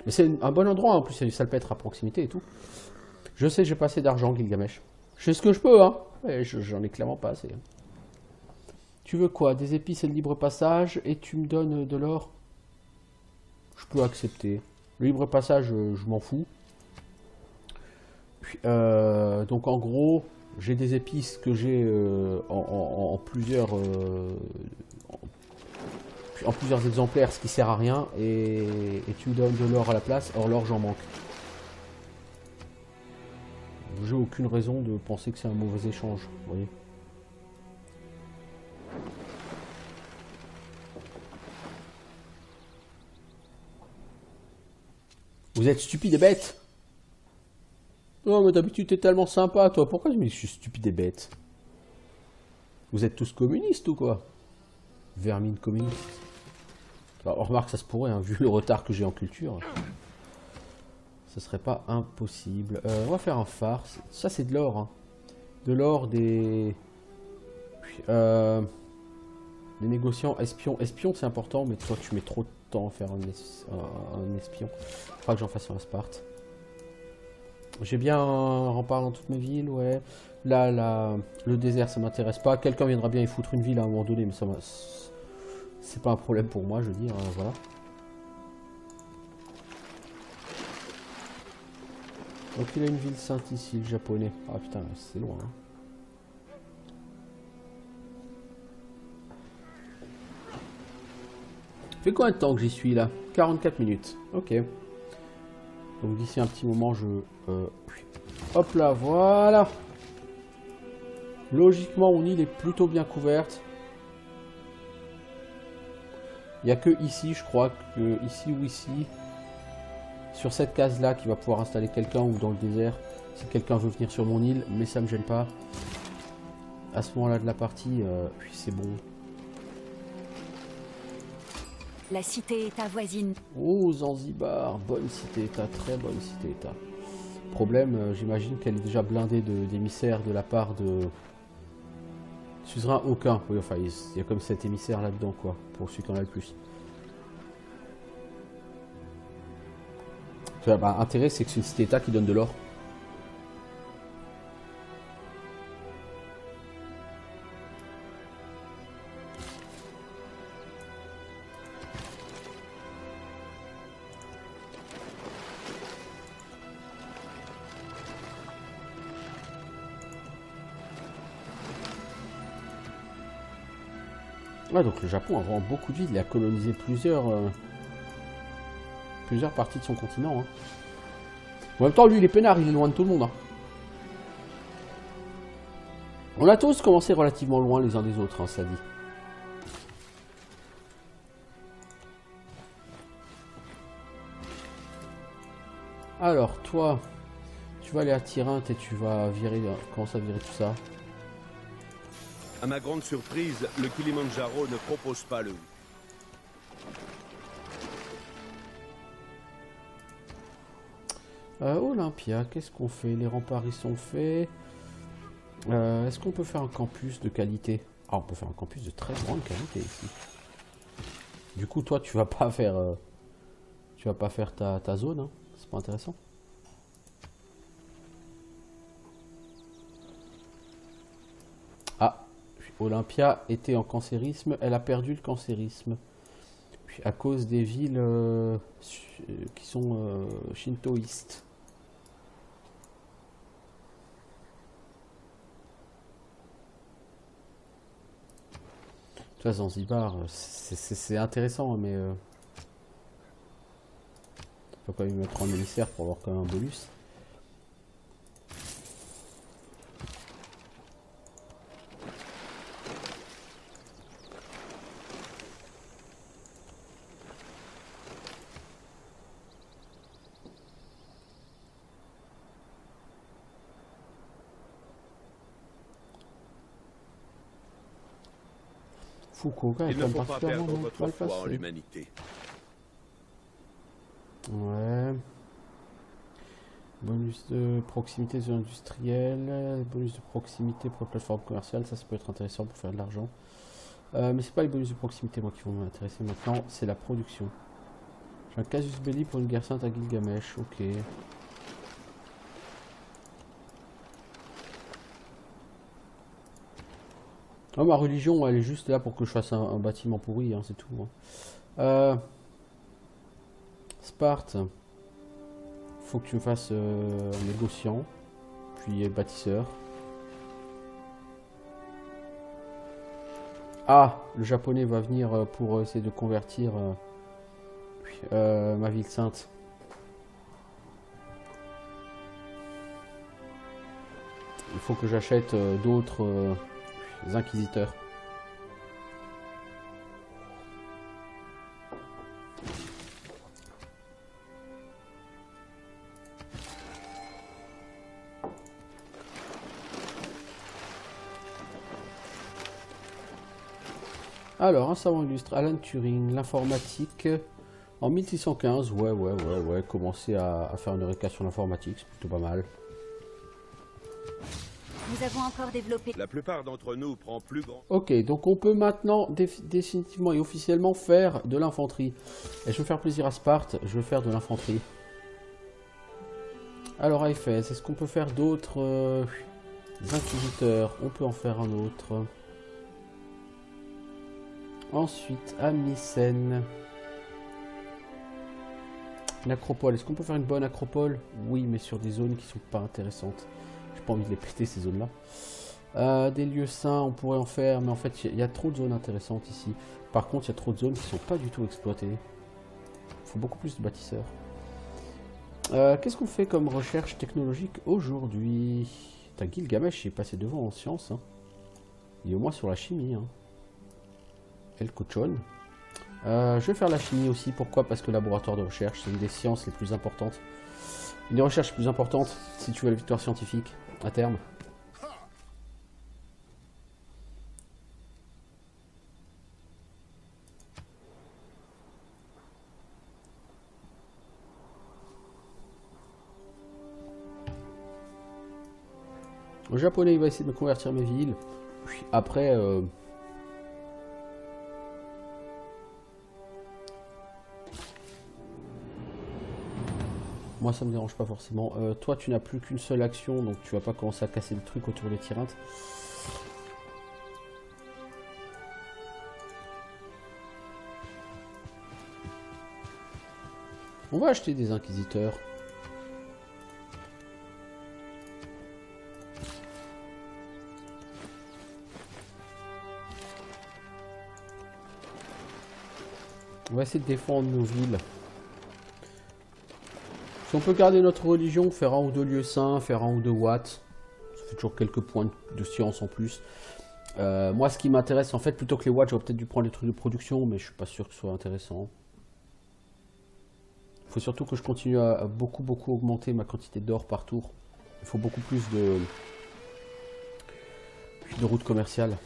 [SPEAKER 1] Mais c'est un bon endroit, en plus il y a du salpêtre à proximité et tout. Je sais, j'ai pas assez d'argent, Gilgamesh. Je fais ce que je peux, hein. Mais j'en ai clairement pas assez. Tu veux quoi? Des épices et de libre passage, et tu me donnes de l'or? Je peux accepter. Le libre passage, je m'en fous. Puis, donc en gros, j'ai des épices que j'ai en plusieurs exemplaires, ce qui sert à rien, et tu me donnes de l'or à la place. Or l'or, j'en manque. J'ai aucune raison de penser que c'est un mauvais échange, vous voyez. Vous êtes stupide et bête. Oh, mais d'habitude t'es tellement sympa, toi. Pourquoi je suis stupide et bête? Vous êtes tous communistes ou quoi? Vermine communiste. Alors, on remarque, ça se pourrait, hein, vu le retard que j'ai en culture. Ce serait pas impossible. On va faire un phare. Ça, c'est de l'or. Hein. De l'or, des négociants, espions. Espions, c'est important, mais toi, tu mets trop de temps à faire un espion. Faudra que j'en fasse un à Sparte. J'ai bien un rempart dans toutes mes villes, ouais. Là, le désert, ça m'intéresse pas. Quelqu'un viendra bien y foutre une ville à un moment donné, mais ça c'est pas un problème pour moi, je veux dire, voilà. Donc il a une ville sainte ici, le japonais. Ah putain, c'est loin. Hein. Fait combien de temps que j'y suis là? 44 minutes. Ok. Donc d'ici un petit moment, je... hop là, voilà. Logiquement, mon île est plutôt bien couverte. Il n'y a que ici, je crois, que ici ou ici, sur cette case-là, qui va pouvoir installer quelqu'un, ou dans le désert, si quelqu'un veut venir sur mon île, mais ça me gêne pas. À ce moment-là de la partie, c'est bon.
[SPEAKER 2] La cité-état voisine.
[SPEAKER 1] Oh, Zanzibar, bonne cité-état, très bonne cité-état. Problème, j'imagine qu'elle est déjà blindée d'émissaires de la part de... Suzerain aucun. Oui, enfin, il y a comme 7 émissaires là-dedans, quoi, pour celui qui en a le plus. Bah, intérêt, c'est que c'est une cité-état qui donne de l'or. Ouais, donc le Japon a vraiment beaucoup de villes. Il a colonisé plusieurs parties de son continent. Hein. En même temps, lui, il est peinard, il est loin de tout le monde. Hein. On a tous commencé relativement loin les uns des autres, hein, ça dit. Alors, toi, tu vas aller à Tirinthe et tu vas virer, commencer à virer tout ça.
[SPEAKER 3] À ma grande surprise, le Kilimandjaro ne propose pas le...
[SPEAKER 1] Olympia, qu'est-ce qu'on fait? Les remparts ils sont faits. Est-ce qu'on peut faire un campus de qualité? Ah, on peut faire un campus de très grande qualité ici. Du coup, toi, tu vas pas faire ta zone, hein. C'est pas intéressant. Ah, Olympia était en cancérisme, elle a perdu le cancérisme. Puis à cause des villes qui sont shintoïstes. Tu vois, Zanzibar, c'est intéressant, mais faut quand même mettre en émissaire pour avoir quand même un bonus. Fukuoka est
[SPEAKER 3] Il ne
[SPEAKER 1] comme
[SPEAKER 3] faut pas
[SPEAKER 1] particulièrement
[SPEAKER 3] perdre
[SPEAKER 1] mal
[SPEAKER 3] votre foi en
[SPEAKER 1] passé.
[SPEAKER 3] l'humanité.
[SPEAKER 1] Ouais. Bonus de proximité zone industrielle, bonus de proximité pour la plateforme commerciale, ça peut être intéressant pour faire de l'argent. Mais c'est pas les bonus de proximité moi qui vont m'intéresser maintenant, c'est la production. J'ai un casus belli pour une guerre sainte à Gilgamesh, ok. Oh, ma religion elle est juste là pour que je fasse un bâtiment pourri, hein, c'est tout. Hein. Sparte. Faut que tu me fasses négociant, puis bâtisseur. Ah, le japonais va venir pour essayer de convertir ma ville sainte. Il faut que j'achète d'autres inquisiteurs. Alors, un savant illustre, Alan Turing, l'informatique, en 1615, ouais, commencer à faire une récap sur l'informatique, c'est plutôt pas mal.
[SPEAKER 2] Nous avons encore développé...
[SPEAKER 3] La plupart d'entre nous prend plus grand...
[SPEAKER 1] Ok, donc on peut maintenant définitivement et officiellement faire de l'infanterie. Et je veux faire plaisir à Sparte, je veux faire de l'infanterie. Alors à Éphèse, est-ce qu'on peut faire d'autres inquisiteurs? On peut en faire un autre. Ensuite, à Mycène. Une acropole. Est-ce qu'on peut faire une bonne acropole? Oui, mais sur des zones qui sont pas intéressantes. J'ai pas envie de les péter ces zones-là. Des lieux saints, on pourrait en faire, mais en fait, il y a trop de zones intéressantes ici. Par contre, il y a trop de zones qui sont pas du tout exploitées. Il faut beaucoup plus de bâtisseurs. Qu'est-ce qu'on fait comme recherche technologique aujourd'hui? Gilgamesh est passé devant en sciences. Hein. Il est au moins sur la chimie. Hein. El Cochon. Je vais faire la chimie aussi. Pourquoi? Parce que laboratoire de recherche, c'est une des sciences les plus importantes. Une des recherches les plus importantes si tu veux la victoire scientifique à terme. Le japonais il va essayer de me convertir mes villes. Puis après... moi ça me dérange pas forcément. Toi tu n'as plus qu'une seule action, donc tu vas pas commencer à casser le truc autour des Tirinthes. On va acheter des inquisiteurs. On va essayer de défendre nos villes. Si on peut garder notre religion, faire 1 ou 2 lieux saints, faire 1 ou 2 watts, ça fait toujours quelques points de science en plus. Moi, ce qui m'intéresse, en fait, plutôt que les watts, j'aurais peut-être dû prendre les trucs de production, mais je suis pas sûr que ce soit intéressant. Il faut surtout que je continue à beaucoup augmenter ma quantité d'or par tour. Il faut beaucoup plus de routes commerciales.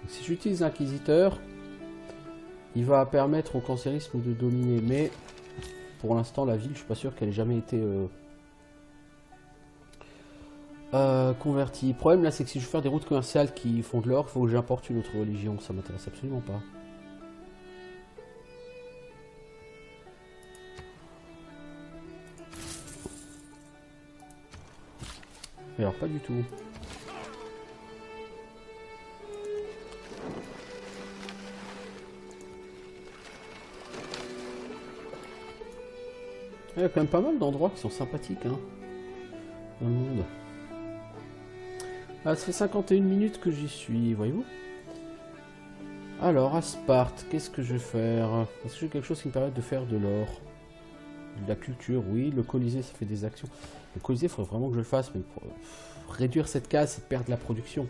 [SPEAKER 1] Si j'utilise l'inquisiteur, il va permettre au cancérisme de dominer, mais pour l'instant la ville, je suis pas sûr qu'elle ait jamais été convertie. Le problème là, c'est que si je veux faire des routes commerciales qui font de l'or, il faut que j'importe une autre religion. Ça m'intéresse absolument pas. Et alors pas du tout. Il y a quand même pas mal d'endroits qui sont sympathiques hein, dans le monde. Ah, ça fait 51 minutes que j'y suis, voyez-vous. Alors, à Sparte, qu'est-ce que je vais faire? Est-ce que j'ai quelque chose qui me permet de faire de l'or? De la culture, oui. Le Colisée, ça fait des actions. Le Colisée, il faudrait vraiment que je le fasse, mais pour réduire cette case, c'est perdre de la production.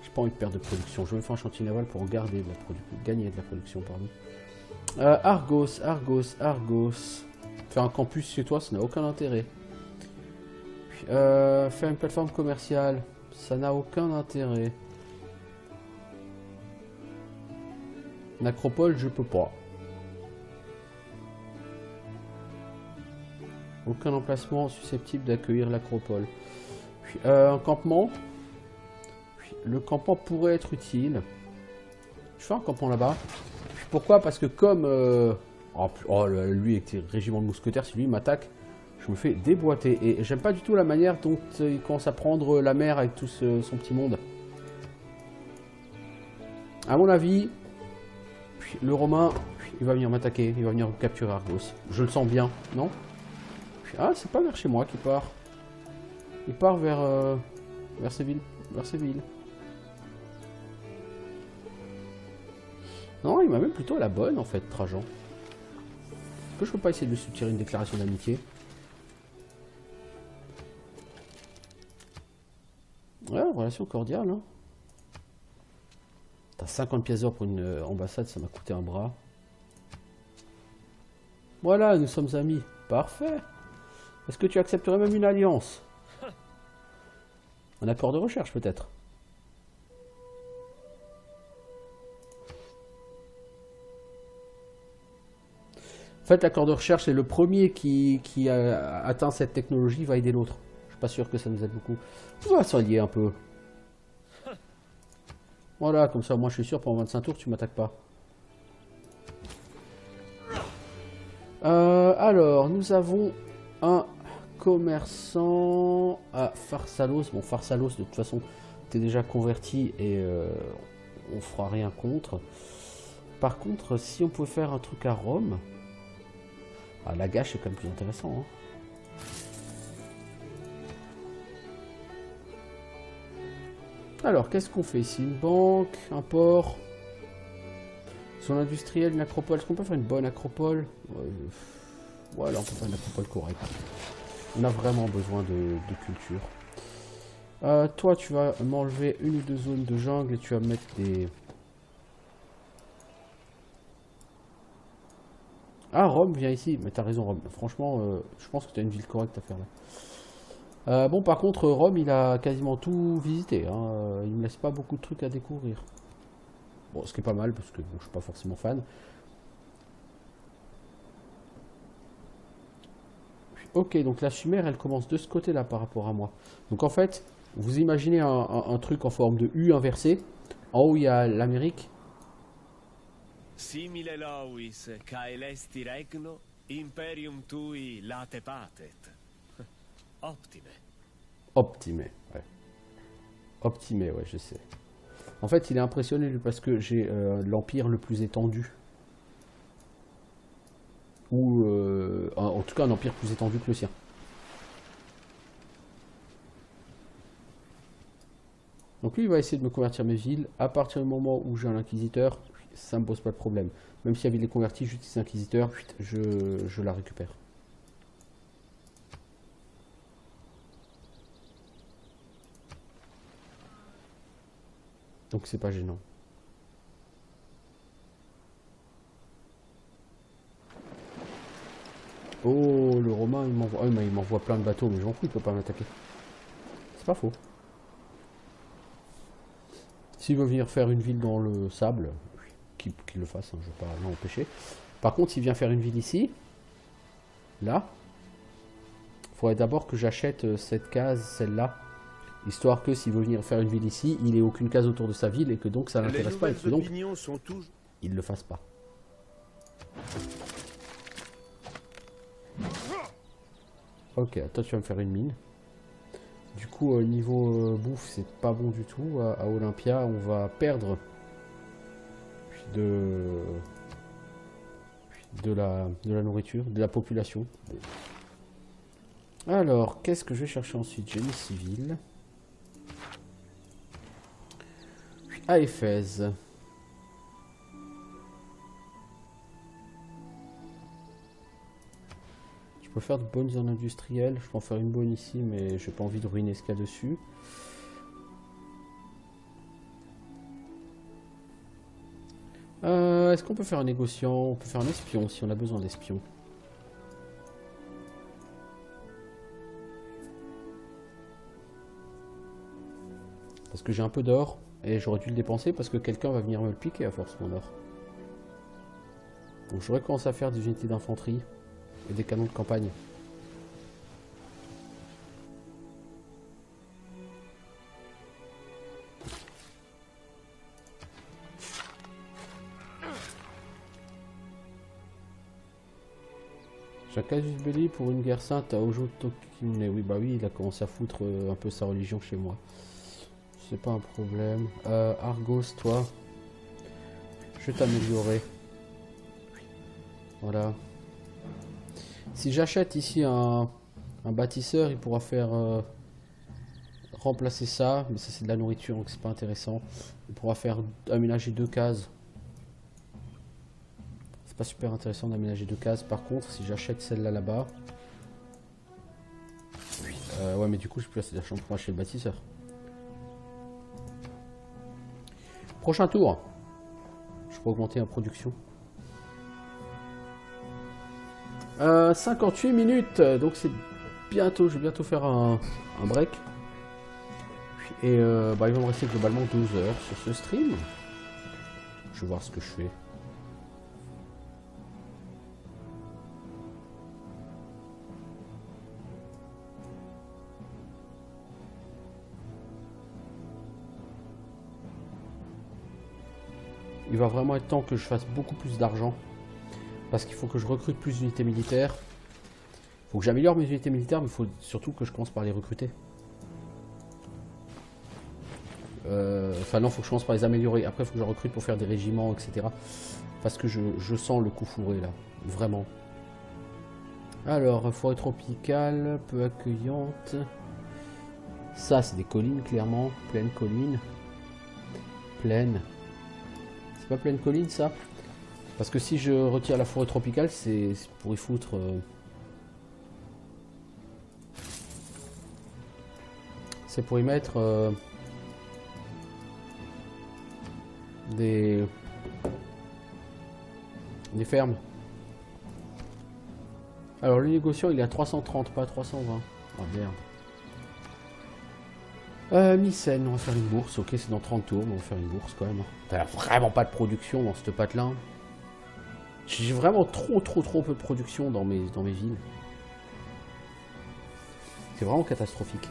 [SPEAKER 1] J'ai pas envie de perdre de production. Je vais me faire un chantier naval pour gagner de la production, pardon. Argos. Faire un campus chez toi, ça n'a aucun intérêt. Puis, faire une plateforme commerciale, ça n'a aucun intérêt. Une acropole, je peux pas. Aucun emplacement susceptible d'accueillir l'acropole. Puis un campement. Puis, le campement pourrait être utile. Je fais un campement là-bas. Pourquoi? Parce que comme... lui avec ses régiments de mousquetaires, si lui m'attaque, je me fais déboîter. Et j'aime pas du tout la manière dont il commence à prendre la mer avec tout son petit monde. À mon avis, le Romain, il va venir m'attaquer, il va venir capturer Argos. Je le sens bien, non? Ah, c'est pas vers chez moi qu'il part. Il part vers ses villes. Non, il m'a même plutôt à la bonne en fait, Trajan. Est-ce que je peux pas essayer de lui soutirer une déclaration d'amitié? Ouais, relation cordiale. Hein. T'as 50 pièces d'or pour une ambassade, ça m'a coûté un bras. Voilà, nous sommes amis. Parfait. Est-ce que tu accepterais même une alliance? Un accord de recherche peut-être? En fait, l'accord de recherche, c'est le premier qui a atteint cette technologie va aider l'autre. Je suis pas sûr que ça nous aide beaucoup. On va s'allier un peu. Voilà, comme ça, moi je suis sûr, pendant 25 tours, tu m'attaques pas. Alors, nous avons un commerçant à Pharsalos. Bon, Pharsalos, de toute façon, t'es déjà converti et on fera rien contre. Par contre, si on pouvait faire un truc à Rome... Ah, la gâche est quand même plus intéressant. Hein. Alors, qu'est-ce qu'on fait ici? Une banque, un port, zone industrielle, une acropole. Est-ce qu'on peut faire une bonne acropole? Ouais, là, on peut faire une acropole correcte. On a vraiment besoin de culture. Toi, tu vas m'enlever 1 ou 2 zones de jungle et tu vas mettre des... Ah, Rome vient ici. Mais t'as raison, Rome. Franchement, je pense que t'as une ville correcte à faire là. Bon, par contre, Rome, il a quasiment tout visité. Hein. Il me laisse pas beaucoup de trucs à découvrir. Bon, ce qui est pas mal, parce que bon, je suis pas forcément fan. Ok, donc la chimère, elle commence de ce côté-là par rapport à moi. Donc en fait, vous imaginez un truc en forme de U inversé. En haut, il y a l'Amérique.
[SPEAKER 3] Simile lovis, caelesti regno, imperium tui late patet. Optime.
[SPEAKER 1] Optime, ouais. Optime, ouais, je sais. En fait, il est impressionné, lui, parce que j'ai l'empire le plus étendu. Ou, en tout cas, un empire plus étendu que le sien. Donc Donc lui, il va essayer de me convertir mes villes. À partir du moment où j'ai un inquisiteur, ça me pose pas de problème. Même si la ville est convertie, j'utilise l'inquisiteur, je la récupère. Donc c'est pas gênant. Oh, le Romain, il m'envoie plein de bateaux, mais je m'en fous, il peut pas m'attaquer. C'est pas faux. S'il veut venir faire une ville dans le sable, qu'il le fasse, hein, je ne vais pas l'empêcher. Par contre, s'il vient faire une ville ici, là, il faudrait d'abord que j'achète cette case, celle-là, histoire que s'il veut venir faire une ville ici, il n'ait aucune case autour de sa ville et que donc ça l'intéresse pas et que donc il ne le fasse pas. Ok, toi tu vas me faire une mine. Du coup, niveau bouffe, c'est pas bon du tout. À Olympia, on va perdre de la nourriture, de la population. Alors, qu'est-ce que je vais chercher ensuite? Génie civil. À Éphèse. Je peux faire de bonnes zones industrielles. Je peux en faire une bonne ici, mais j'ai pas envie de ruiner ce qu'il y a dessus. Est-ce qu'on peut faire un négociant? On peut faire un espion si on a besoin d'espions. Parce que j'ai un peu d'or et j'aurais dû le dépenser parce que quelqu'un va venir me le piquer à force mon or. Donc j'aurais commencé à faire des unités d'infanterie et des canons de campagne. Casus Belli pour une guerre sainte à Ojo Tokine. Oui, bah oui, il a commencé à foutre un peu sa religion chez moi. C'est pas un problème. Argos, toi, je vais t'améliorer. Voilà. Si j'achète ici un bâtisseur, il pourra faire remplacer ça, mais ça c'est de la nourriture donc c'est pas intéressant. Il pourra faire aménager 2 cases. C'est pas super intéressant d'aménager 2 cases. Par contre, si j'achète celle-là là-bas, ouais, mais du coup, je peux assez d'argent pour acheter le bâtisseur. Prochain tour, je peux augmenter la production. 58 minutes, donc c'est bientôt. Je vais bientôt faire un break. Et bah, il va me rester globalement 12 heures sur ce stream. Je vais voir ce que je fais. Il va vraiment être temps que je fasse beaucoup plus d'argent. Parce qu'il faut que je recrute plus d'unités militaires. Il faut que j'améliore mes unités militaires, mais il faut surtout que je commence par les recruter. Enfin non, il faut que je commence par les améliorer. Après, il faut que je recrute pour faire des régiments, etc. Parce que je sens le coup fourré là. Vraiment. Alors, forêt tropicale, peu accueillante. Ça, c'est des collines, clairement. Pleine colline. Plaine. C'est pas pleine colline, ça? Parce que si je retire la forêt tropicale, c'est pour y foutre... c'est pour y mettre... des fermes. Alors le négociant il est à 330, pas à 320. Oh merde. Mycène, on va faire une bourse. Ok, c'est dans 30 tours, mais on va faire une bourse quand même. T'as vraiment pas de production dans cette patte-là. J'ai vraiment trop peu de production dans mes villes. C'est vraiment catastrophique.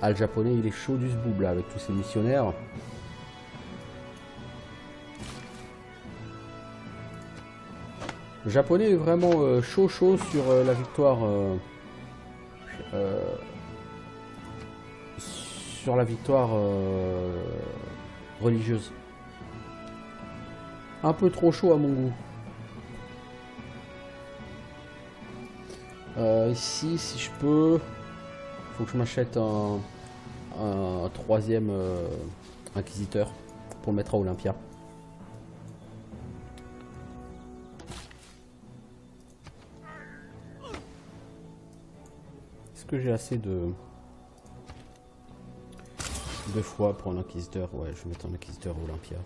[SPEAKER 1] Ah, le japonais, il est chaud du zboob là, avec tous ces missionnaires. Le japonais est vraiment chaud sur la victoire. Sur la victoire religieuse. Un peu trop chaud à mon goût. Ici, si je peux, faut que je m'achète un troisième inquisiteur pour le mettre à Olympia. Est-ce que j'ai assez de fois pour un inquisiteur? Ouais, je vais mettre un inquisiteur à Olympia.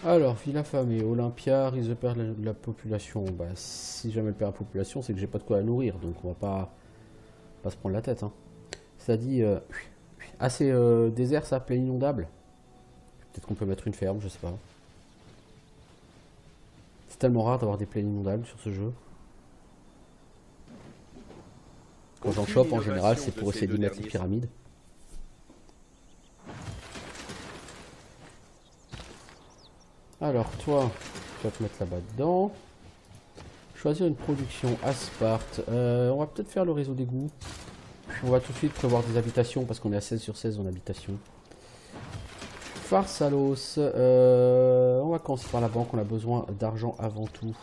[SPEAKER 1] Alors, Villa Famée, Olympia risque de perdre la population. Bah, si jamais elle perd la population, c'est que j'ai pas de quoi la nourrir, donc on va pas se prendre la tête. Hein. Ça dit, assez désert, ça, plaine inondable. Peut-être qu'on peut mettre une ferme, je sais pas. C'est tellement rare d'avoir des plaines inondables sur ce jeu. Quand j'en chope, en général, c'est pour essayer d'y mettre une pyramide. Alors toi, tu vas te mettre là-bas dedans. Choisir une production à Sparte. On va peut-être faire le réseau d'égout. On va tout de suite prévoir des habitations parce qu'on est à 16 sur 16 en habitation. Pharsalos. On va commencer par la banque, on a besoin d'argent avant tout.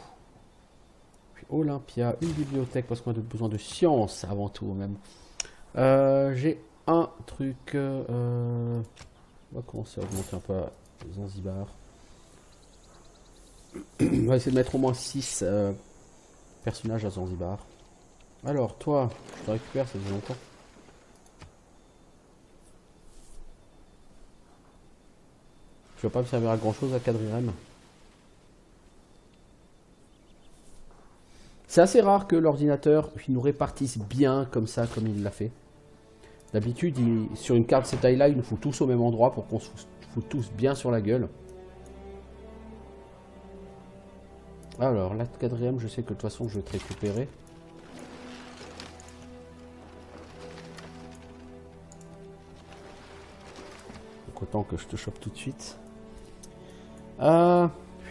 [SPEAKER 1] Puis Olympia, une bibliothèque parce qu'on a besoin de science avant tout même. J'ai un truc. On va commencer à augmenter un peu à Zanzibar. On va essayer de mettre au moins 6 personnages à Zanzibar. Alors, toi, je te récupère, ça fait longtemps. Je vais pas me servir à grand chose à Quadrirem. C'est assez rare que l'ordinateur nous répartisse bien comme ça, comme il l'a fait. D'habitude, sur une carte de cette taille-là, il nous faut tous au même endroit pour qu'on se foute tous bien sur la gueule. Alors, la quadrième, je sais que de toute façon, je vais te récupérer. Donc, autant que je te chope tout de suite.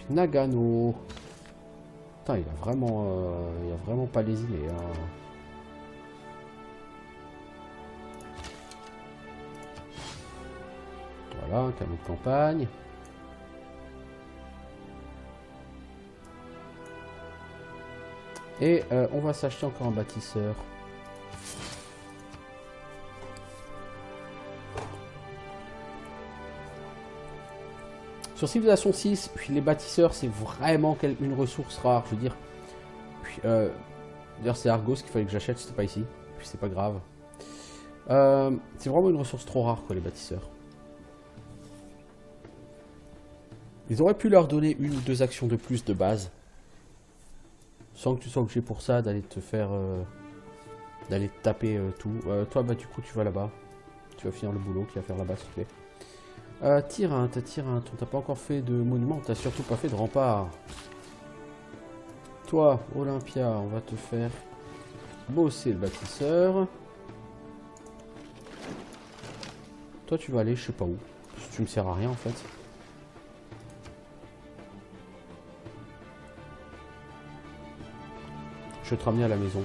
[SPEAKER 1] Nagano. Putain, il a vraiment pas lésiné. Hein. Voilà, un canot de campagne. Et on va s'acheter encore un bâtisseur. Sur Civilization 6, les bâtisseurs, c'est vraiment une ressource rare. Je veux dire, d'ailleurs c'est Argos qu'il fallait que j'achète, c'était pas ici. Puis c'est pas grave. C'est vraiment une ressource trop rare, quoi, les bâtisseurs. Ils auraient pu leur donner une ou deux actions de plus de base. Sans que tu sois obligé pour ça d'aller te faire... d'aller taper tout. Toi, bah du coup, tu vas là-bas. Tu vas finir le boulot qu'il y a à faire là-bas, s'il te plaît. Tyrinthe, on t'a pas encore fait de monument, t'as surtout pas fait de rempart. Toi, Olympia, on va te faire bosser le bâtisseur. Toi, tu vas aller, je sais pas où. Parce que tu me sers à rien, en fait. Je vais te ramener à la maison.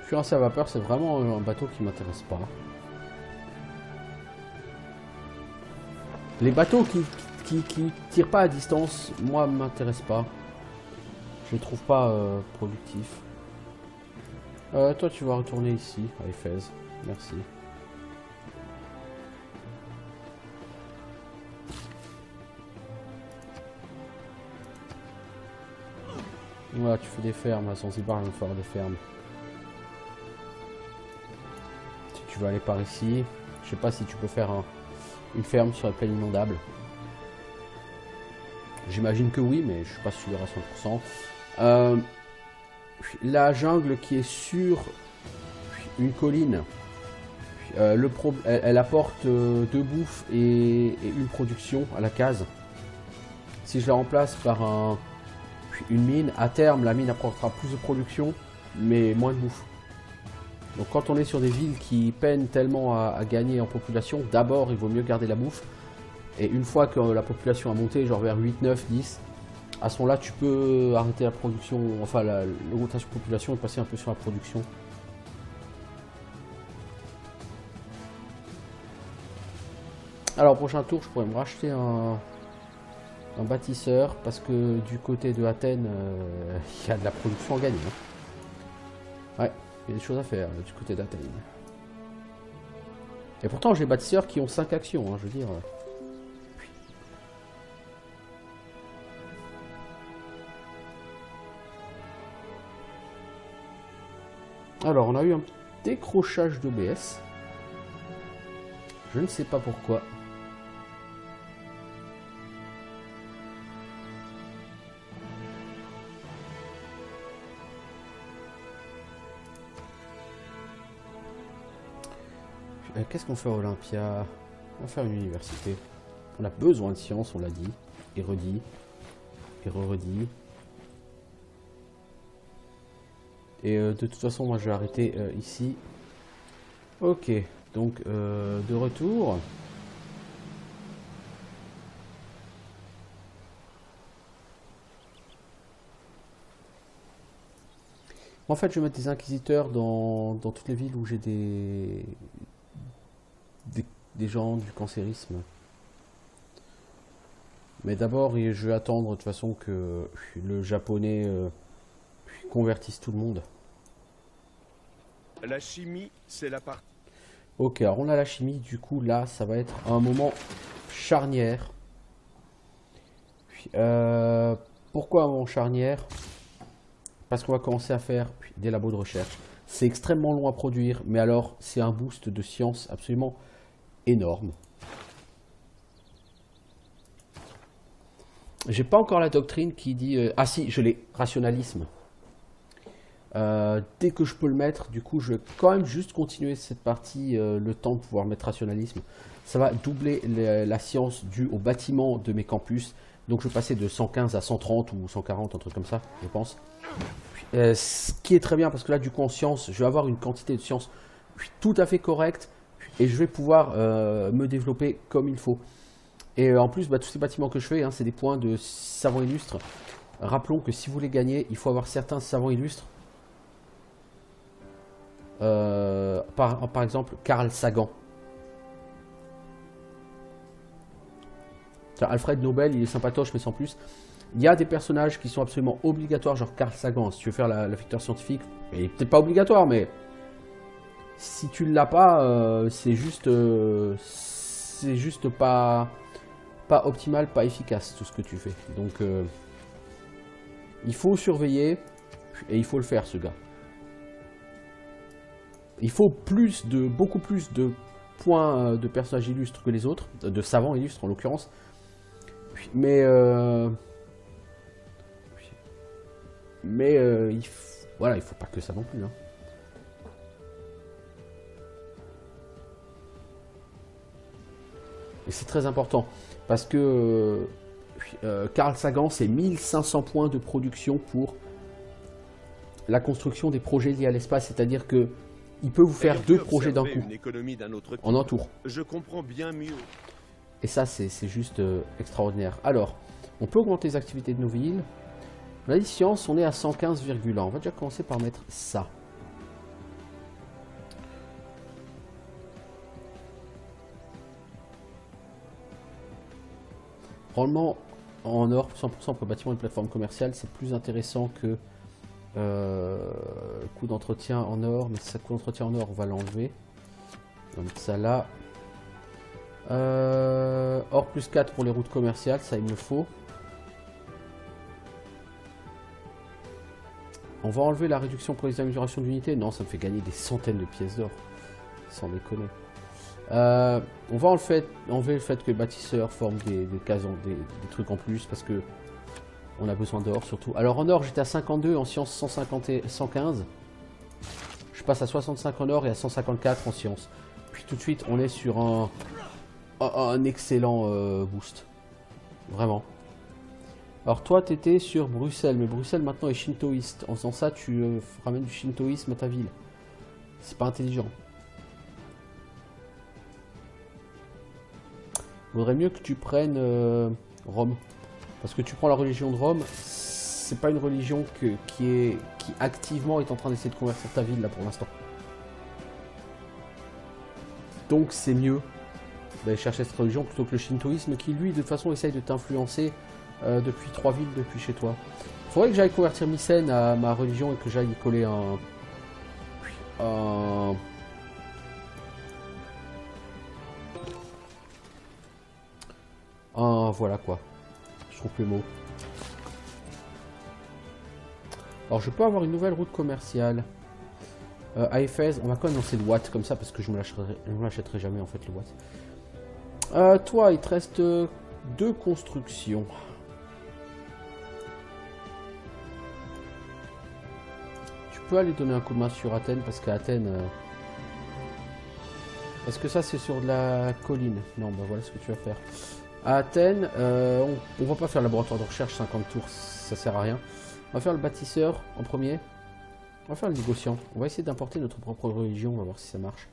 [SPEAKER 1] Cuirasse à vapeur, c'est vraiment un bateau qui m'intéresse pas. Les bateaux qui tirent pas à distance, moi, m'intéressent pas. Je les trouve pas productifs. Toi, tu vas retourner ici, à Éphèse. Merci. Voilà, tu fais des fermes à Zanzibar, il va falloir des fermes. Si tu veux aller par ici, je sais pas si tu peux faire une ferme sur la plaine inondable. J'imagine que oui, mais je suis pas sûr à 100%. La jungle qui est sur une colline, elle apporte de bouffe et une production à la case. Si je la remplace par une mine, à terme, la mine apportera plus de production, mais moins de bouffe. Donc quand on est sur des villes qui peinent tellement à gagner en population, d'abord il vaut mieux garder la bouffe, Et une fois que la population a monté, genre vers 8, 9, 10, à ce moment-là, tu peux arrêter la production, enfin l'augmentation de population et passer un peu sur la production. Alors, prochain tour, je pourrais me racheter un bâtisseur parce que du côté de Athènes, il y a de la production à gagner. Hein. Ouais, il y a des choses à faire du côté d'Athènes. Et pourtant, j'ai des bâtisseurs qui ont 5 actions, hein, je veux dire. Alors, on a eu un décrochage d'OBS. Je ne sais pas pourquoi. Qu'est-ce qu'on fait à Olympia? On va faire une université. On a besoin de science, on l'a dit. Et redit. Et redit. Et de toute façon, moi je vais arrêter ici. Ok, donc de retour. En fait, je vais mettre des inquisiteurs dans toutes les villes où j'ai des gens du cancérisme. Mais d'abord, je vais attendre de toute façon que le japonais convertisse tout le monde.
[SPEAKER 3] La chimie, c'est la partie.
[SPEAKER 1] Ok, alors on a la chimie, du coup là, ça va être un moment charnière. Pourquoi un moment charnière? Parce qu'on va commencer à faire des labos de recherche. C'est extrêmement long à produire, mais alors c'est un boost de science absolument énorme. J'ai pas encore la doctrine qui dit... ah si, je l'ai, rationalisme. Dès que je peux le mettre, du coup, je vais quand même juste continuer cette partie, le temps de pouvoir mettre rationalisme. Ça va doubler la science due au bâtiment de mes campus. Donc je vais passer de 115 à 130 ou 140, un truc comme ça, je pense. Ce qui est très bien, parce que là, du coup, en science, je vais avoir une quantité de science tout à fait correcte. Et je vais pouvoir me développer comme il faut. Et en plus, tous ces bâtiments que je fais, hein, c'est des points de savants illustres. Rappelons que si vous voulez gagner, il faut avoir certains savants illustres. Par exemple, Carl Sagan. Alfred Nobel, il est sympatoche, mais sans plus. Il y a des personnages qui sont absolument obligatoires, genre Carl Sagan. Si tu veux faire la victoire scientifique, il est peut-être pas obligatoire, mais si tu ne l'as pas, c'est juste pas optimal, pas efficace tout ce que tu fais. Donc, il faut surveiller et il faut le faire, ce gars. Il faut beaucoup plus de points de personnages illustres que les autres, de savants illustres en l'occurrence. Mais voilà, il faut pas que ça non plus. Hein. Et c'est très important parce que Carl Sagan, c'est 1500 points de production pour la construction des projets liés à l'espace, c'est-à-dire que il peut vous faire 2 projets d'un coup, en un tour.
[SPEAKER 3] Je comprends bien mieux.
[SPEAKER 1] Et ça, c'est juste extraordinaire. Alors, on peut augmenter les activités de nos villes. On a dit science, on est à 115,1. On va déjà commencer par mettre ça. Probablement, en or, 100% pour le bâtiment et une plateforme commerciale, c'est plus intéressant que coût d'entretien en or. Mais si ça coût d'entretien en or, on va l'enlever. On va mettre ça là. Or plus 4 pour les routes commerciales, ça il me faut. On va enlever la réduction pour les améliorations d'unités. Non, ça me fait gagner des centaines de pièces d'or. Sans déconner. On va enlever le fait que les bâtisseurs forment des cases, des trucs en plus parce que on a besoin d'or surtout. Alors en or j'étais à 52, en sciences 150 et 115. Je passe à 65 en or et à 154 en sciences. Puis tout de suite on est sur un excellent boost. Vraiment. Alors toi tu étais sur Bruxelles, mais Bruxelles maintenant est shintoïste. En faisant ça tu ramènes du shintoïsme à ta ville. C'est pas intelligent. vaudrait mieux que tu prennes Rome. Parce que tu prends la religion de Rome, c'est pas une religion qui activement est en train d'essayer de convertir ta ville là pour l'instant. Donc c'est mieux d'aller chercher cette religion plutôt que le shintoïsme qui lui de toute façon essaye de t'influencer depuis 3 villes depuis chez toi. Faudrait que j'aille convertir Mycène à ma religion et que j'aille y coller voilà quoi. Je trouve plus le mot. Alors je peux avoir une nouvelle route commerciale. À Éphèse, on va quand même lancer le Watt comme ça parce que je me l'achèterai jamais en fait le Watt. Toi, il te reste 2 constructions. Tu peux aller donner un coup de main sur Athènes parce qu'à Athènes... Est-ce que ça c'est sur de la colline? Non, bah voilà ce que tu vas faire. À Athènes, on va pas faire le laboratoire de recherche 50 tours, ça sert à rien. On va faire le bâtisseur en premier. On va faire le négociant. On va essayer d'importer notre propre religion, on va voir si ça marche.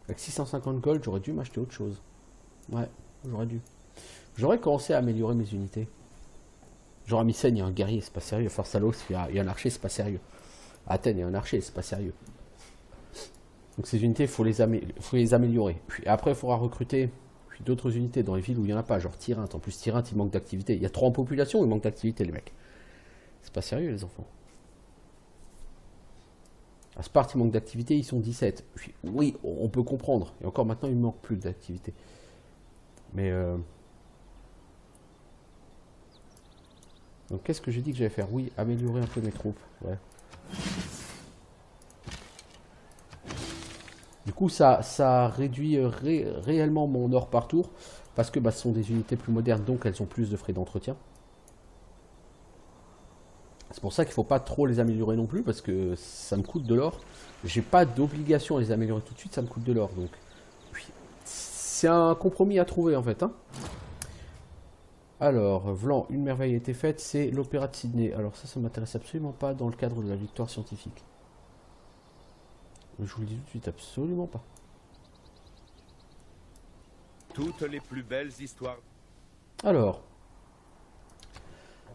[SPEAKER 1] Avec 650 gold, j'aurais dû m'acheter autre chose. Ouais, j'aurais dû. J'aurais commencé à améliorer mes unités. Genre à Mycène, il y a un guerrier, c'est pas sérieux. Pharsalos, il y a un archer, c'est pas sérieux. À Athènes, il y a un archer, c'est pas sérieux. Donc ces unités, il faut les améliorer. Puis après, il faudra recruter d'autres unités dans les villes où il n'y en a pas, genre Tyrinthe. En plus, Tyrinthe, il manque d'activité. Il y a 3 en population, il manque d'activité, les mecs. C'est pas sérieux, les enfants. À Sparte, il manque d'activité, ils sont 17. Puis, oui, on peut comprendre. Et encore maintenant, il manque plus d'activité. Mais... Donc, qu'est-ce que j'ai dit que j'allais faire? Oui, améliorer un peu mes troupes. Ouais. Du coup, ça réduit réellement mon or par tour, parce que ce sont des unités plus modernes, donc elles ont plus de frais d'entretien. C'est pour ça qu'il ne faut pas trop les améliorer non plus, parce que ça me coûte de l'or. J'ai pas d'obligation à les améliorer tout de suite, ça me coûte de l'or. Donc, c'est un compromis à trouver en fait. Hein. Alors, Vlan, une merveille a été faite, c'est l'opéra de Sydney. Alors ça m'intéresse absolument pas dans le cadre de la victoire scientifique. Je vous le dis tout de suite, absolument pas.
[SPEAKER 3] Toutes les plus belles histoires.
[SPEAKER 1] Alors,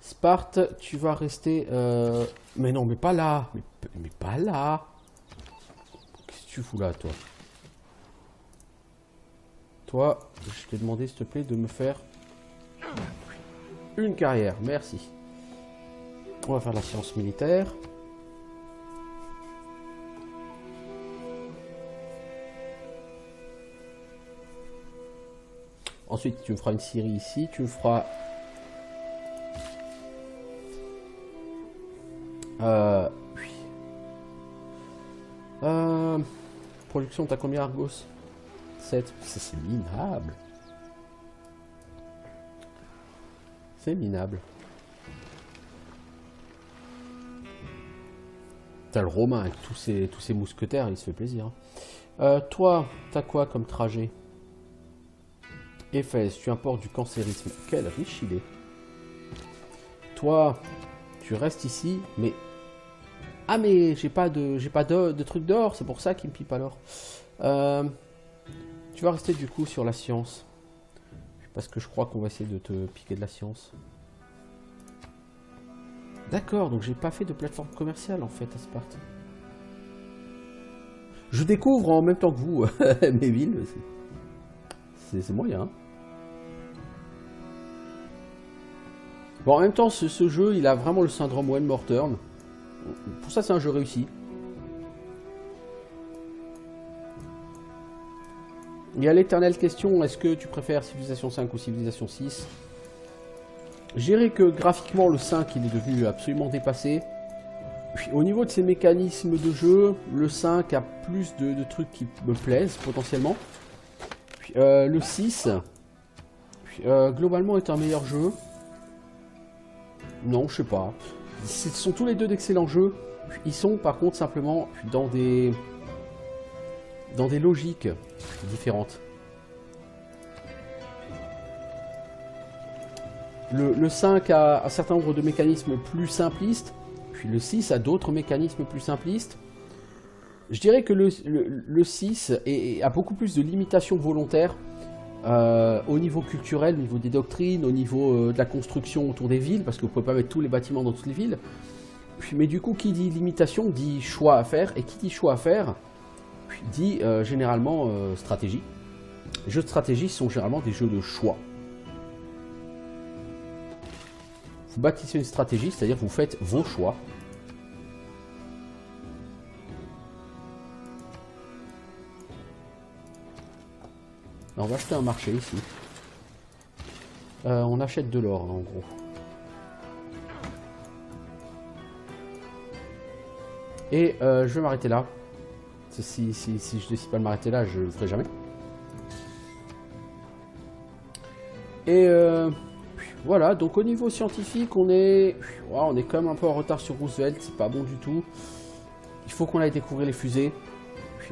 [SPEAKER 1] Sparte, tu vas rester... Mais non, mais pas là. Mais pas là. Qu'est-ce que tu fous là, toi? Toi, je t'ai demandé, s'il te plaît, de me faire une carrière. Merci. On va faire la science militaire. Ensuite, tu me feras une Syrie ici. Tu me feras... Production, t'as combien Argos? 7. C'est minable. C'est minable. T'as le Romain avec tous ces mousquetaires, il se fait plaisir. Toi, t'as quoi comme trajet? Éphèse, tu importes du cancérisme. Quel riche il est. Toi, tu restes ici, mais... Ah mais j'ai pas de truc d'or, c'est pour ça qu'il me pipe pas l'or. Tu vas rester du coup sur la science. Parce que je crois qu'on va essayer de te piquer de la science. D'accord, donc j'ai pas fait de plateforme commerciale en fait à Sparte. Je découvre en même temps que vous mes villes. C'est moyen. Bon, en même temps, ce jeu, il a vraiment le syndrome One More Turn. Pour ça, c'est un jeu réussi. Il y a l'éternelle question, est-ce que tu préfères Civilisation 5 ou Civilisation 6? Je dirais que graphiquement, le 5, il est devenu absolument dépassé. Puis, au niveau de ses mécanismes de jeu, le 5 a plus de trucs qui me plaisent, potentiellement. Puis, le 6, globalement, est un meilleur jeu. Non, je sais pas. Ce sont tous les deux d'excellents jeux. Ils sont par contre simplement dans des logiques différentes. Le 5 a un certain nombre de mécanismes plus simplistes, puis le 6 a d'autres mécanismes plus simplistes. Je dirais que le 6 a beaucoup plus de limitations volontaires au niveau culturel, au niveau des doctrines, au niveau de la construction autour des villes, parce que vous ne pouvez pas mettre tous les bâtiments dans toutes les villes. Mais du coup, qui dit limitation dit choix à faire, et qui dit choix à faire dit généralement stratégie. Les jeux de stratégie sont généralement des jeux de choix. Vous bâtissez une stratégie, c'est-à-dire vous faites vos choix. On va acheter un marché ici. On achète de l'or, en gros. Et je vais m'arrêter là. Si je décide pas de m'arrêter là, je le ferai jamais. Et voilà, donc au niveau scientifique, on est quand même un peu en retard sur Roosevelt, c'est pas bon du tout. Il faut qu'on aille découvrir les fusées,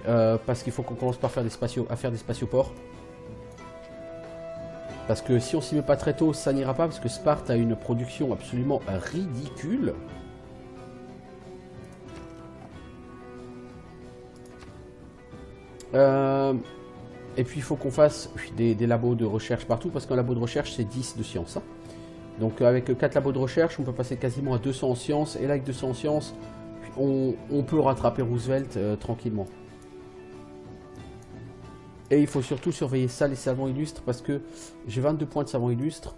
[SPEAKER 1] parce qu'il faut qu'on commence par faire à faire des spatioports. Parce que si on s'y met pas très tôt, ça n'ira pas, parce que Sparte a une production absolument ridicule. Et puis il faut qu'on fasse des labos de recherche partout, parce qu'un labo de recherche c'est 10 de sciences. Hein. Donc avec 4 labos de recherche, on peut passer quasiment à 200 en sciences, et là avec 200 en sciences, on peut rattraper Roosevelt tranquillement. Et il faut surtout surveiller ça, les savants illustres, parce que j'ai 22 points de savants illustres.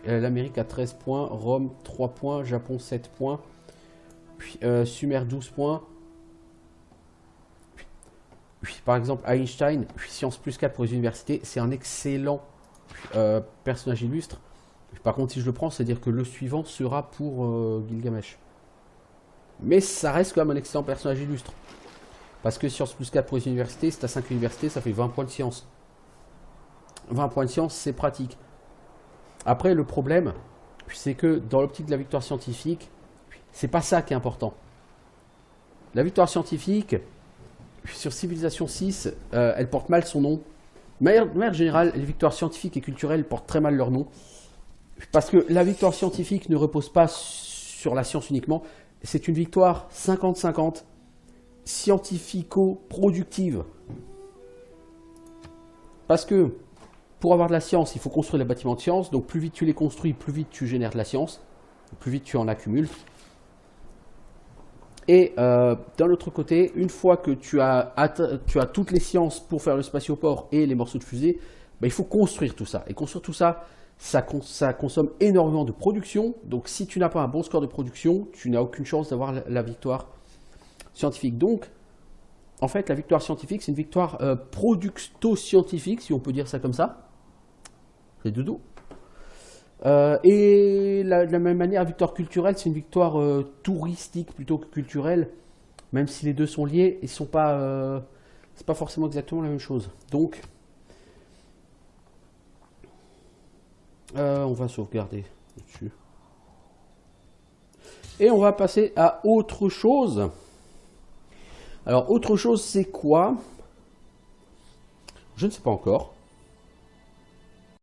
[SPEAKER 1] L'Amérique a 13 points, Rome 3 points, Japon 7 points, puis Sumer 12 points. Puis, par exemple, Einstein, sciences plus 4 pour les universités, c'est un excellent personnage illustre. Par contre, si je le prends, c'est-à-dire que le suivant sera pour Gilgamesh. Mais ça reste quand même un excellent personnage illustre. Parce que sciences plus 4 pour les universités, c'est à 5 universités, ça fait 20 points de science. 20 points de science, c'est pratique. Après, le problème, c'est que dans l'optique de la victoire scientifique, c'est pas ça qui est important. La victoire scientifique, sur Civilisation 6, elle porte mal son nom. Mais de manière générale, les victoires scientifiques et culturelles portent très mal leur nom. Parce que la victoire scientifique ne repose pas sur la science uniquement. C'est une victoire 50-50. Scientifico-productive. Parce que pour avoir de la science, il faut construire les bâtiments de science. Donc plus vite tu les construis, plus vite tu génères de la science. Plus vite tu en accumules. Et d'un autre côté, une fois que tu as toutes les sciences pour faire le spatioport et les morceaux de fusée, il faut construire tout ça. Et construire tout ça, ça consomme énormément de production. Donc si tu n'as pas un bon score de production, tu n'as aucune chance d'avoir la victoire scientifique. Donc, en fait, la victoire scientifique, c'est une victoire producto-scientifique, si on peut dire ça comme ça. C'est doudou. Et de la même manière, la victoire culturelle, c'est une victoire touristique plutôt que culturelle. Même si les deux sont liés, ils sont pas, c'est pas forcément exactement la même chose. Donc, on va sauvegarder dessus. Et on va passer à autre chose. Alors, autre chose, c'est quoi? Je ne sais pas encore.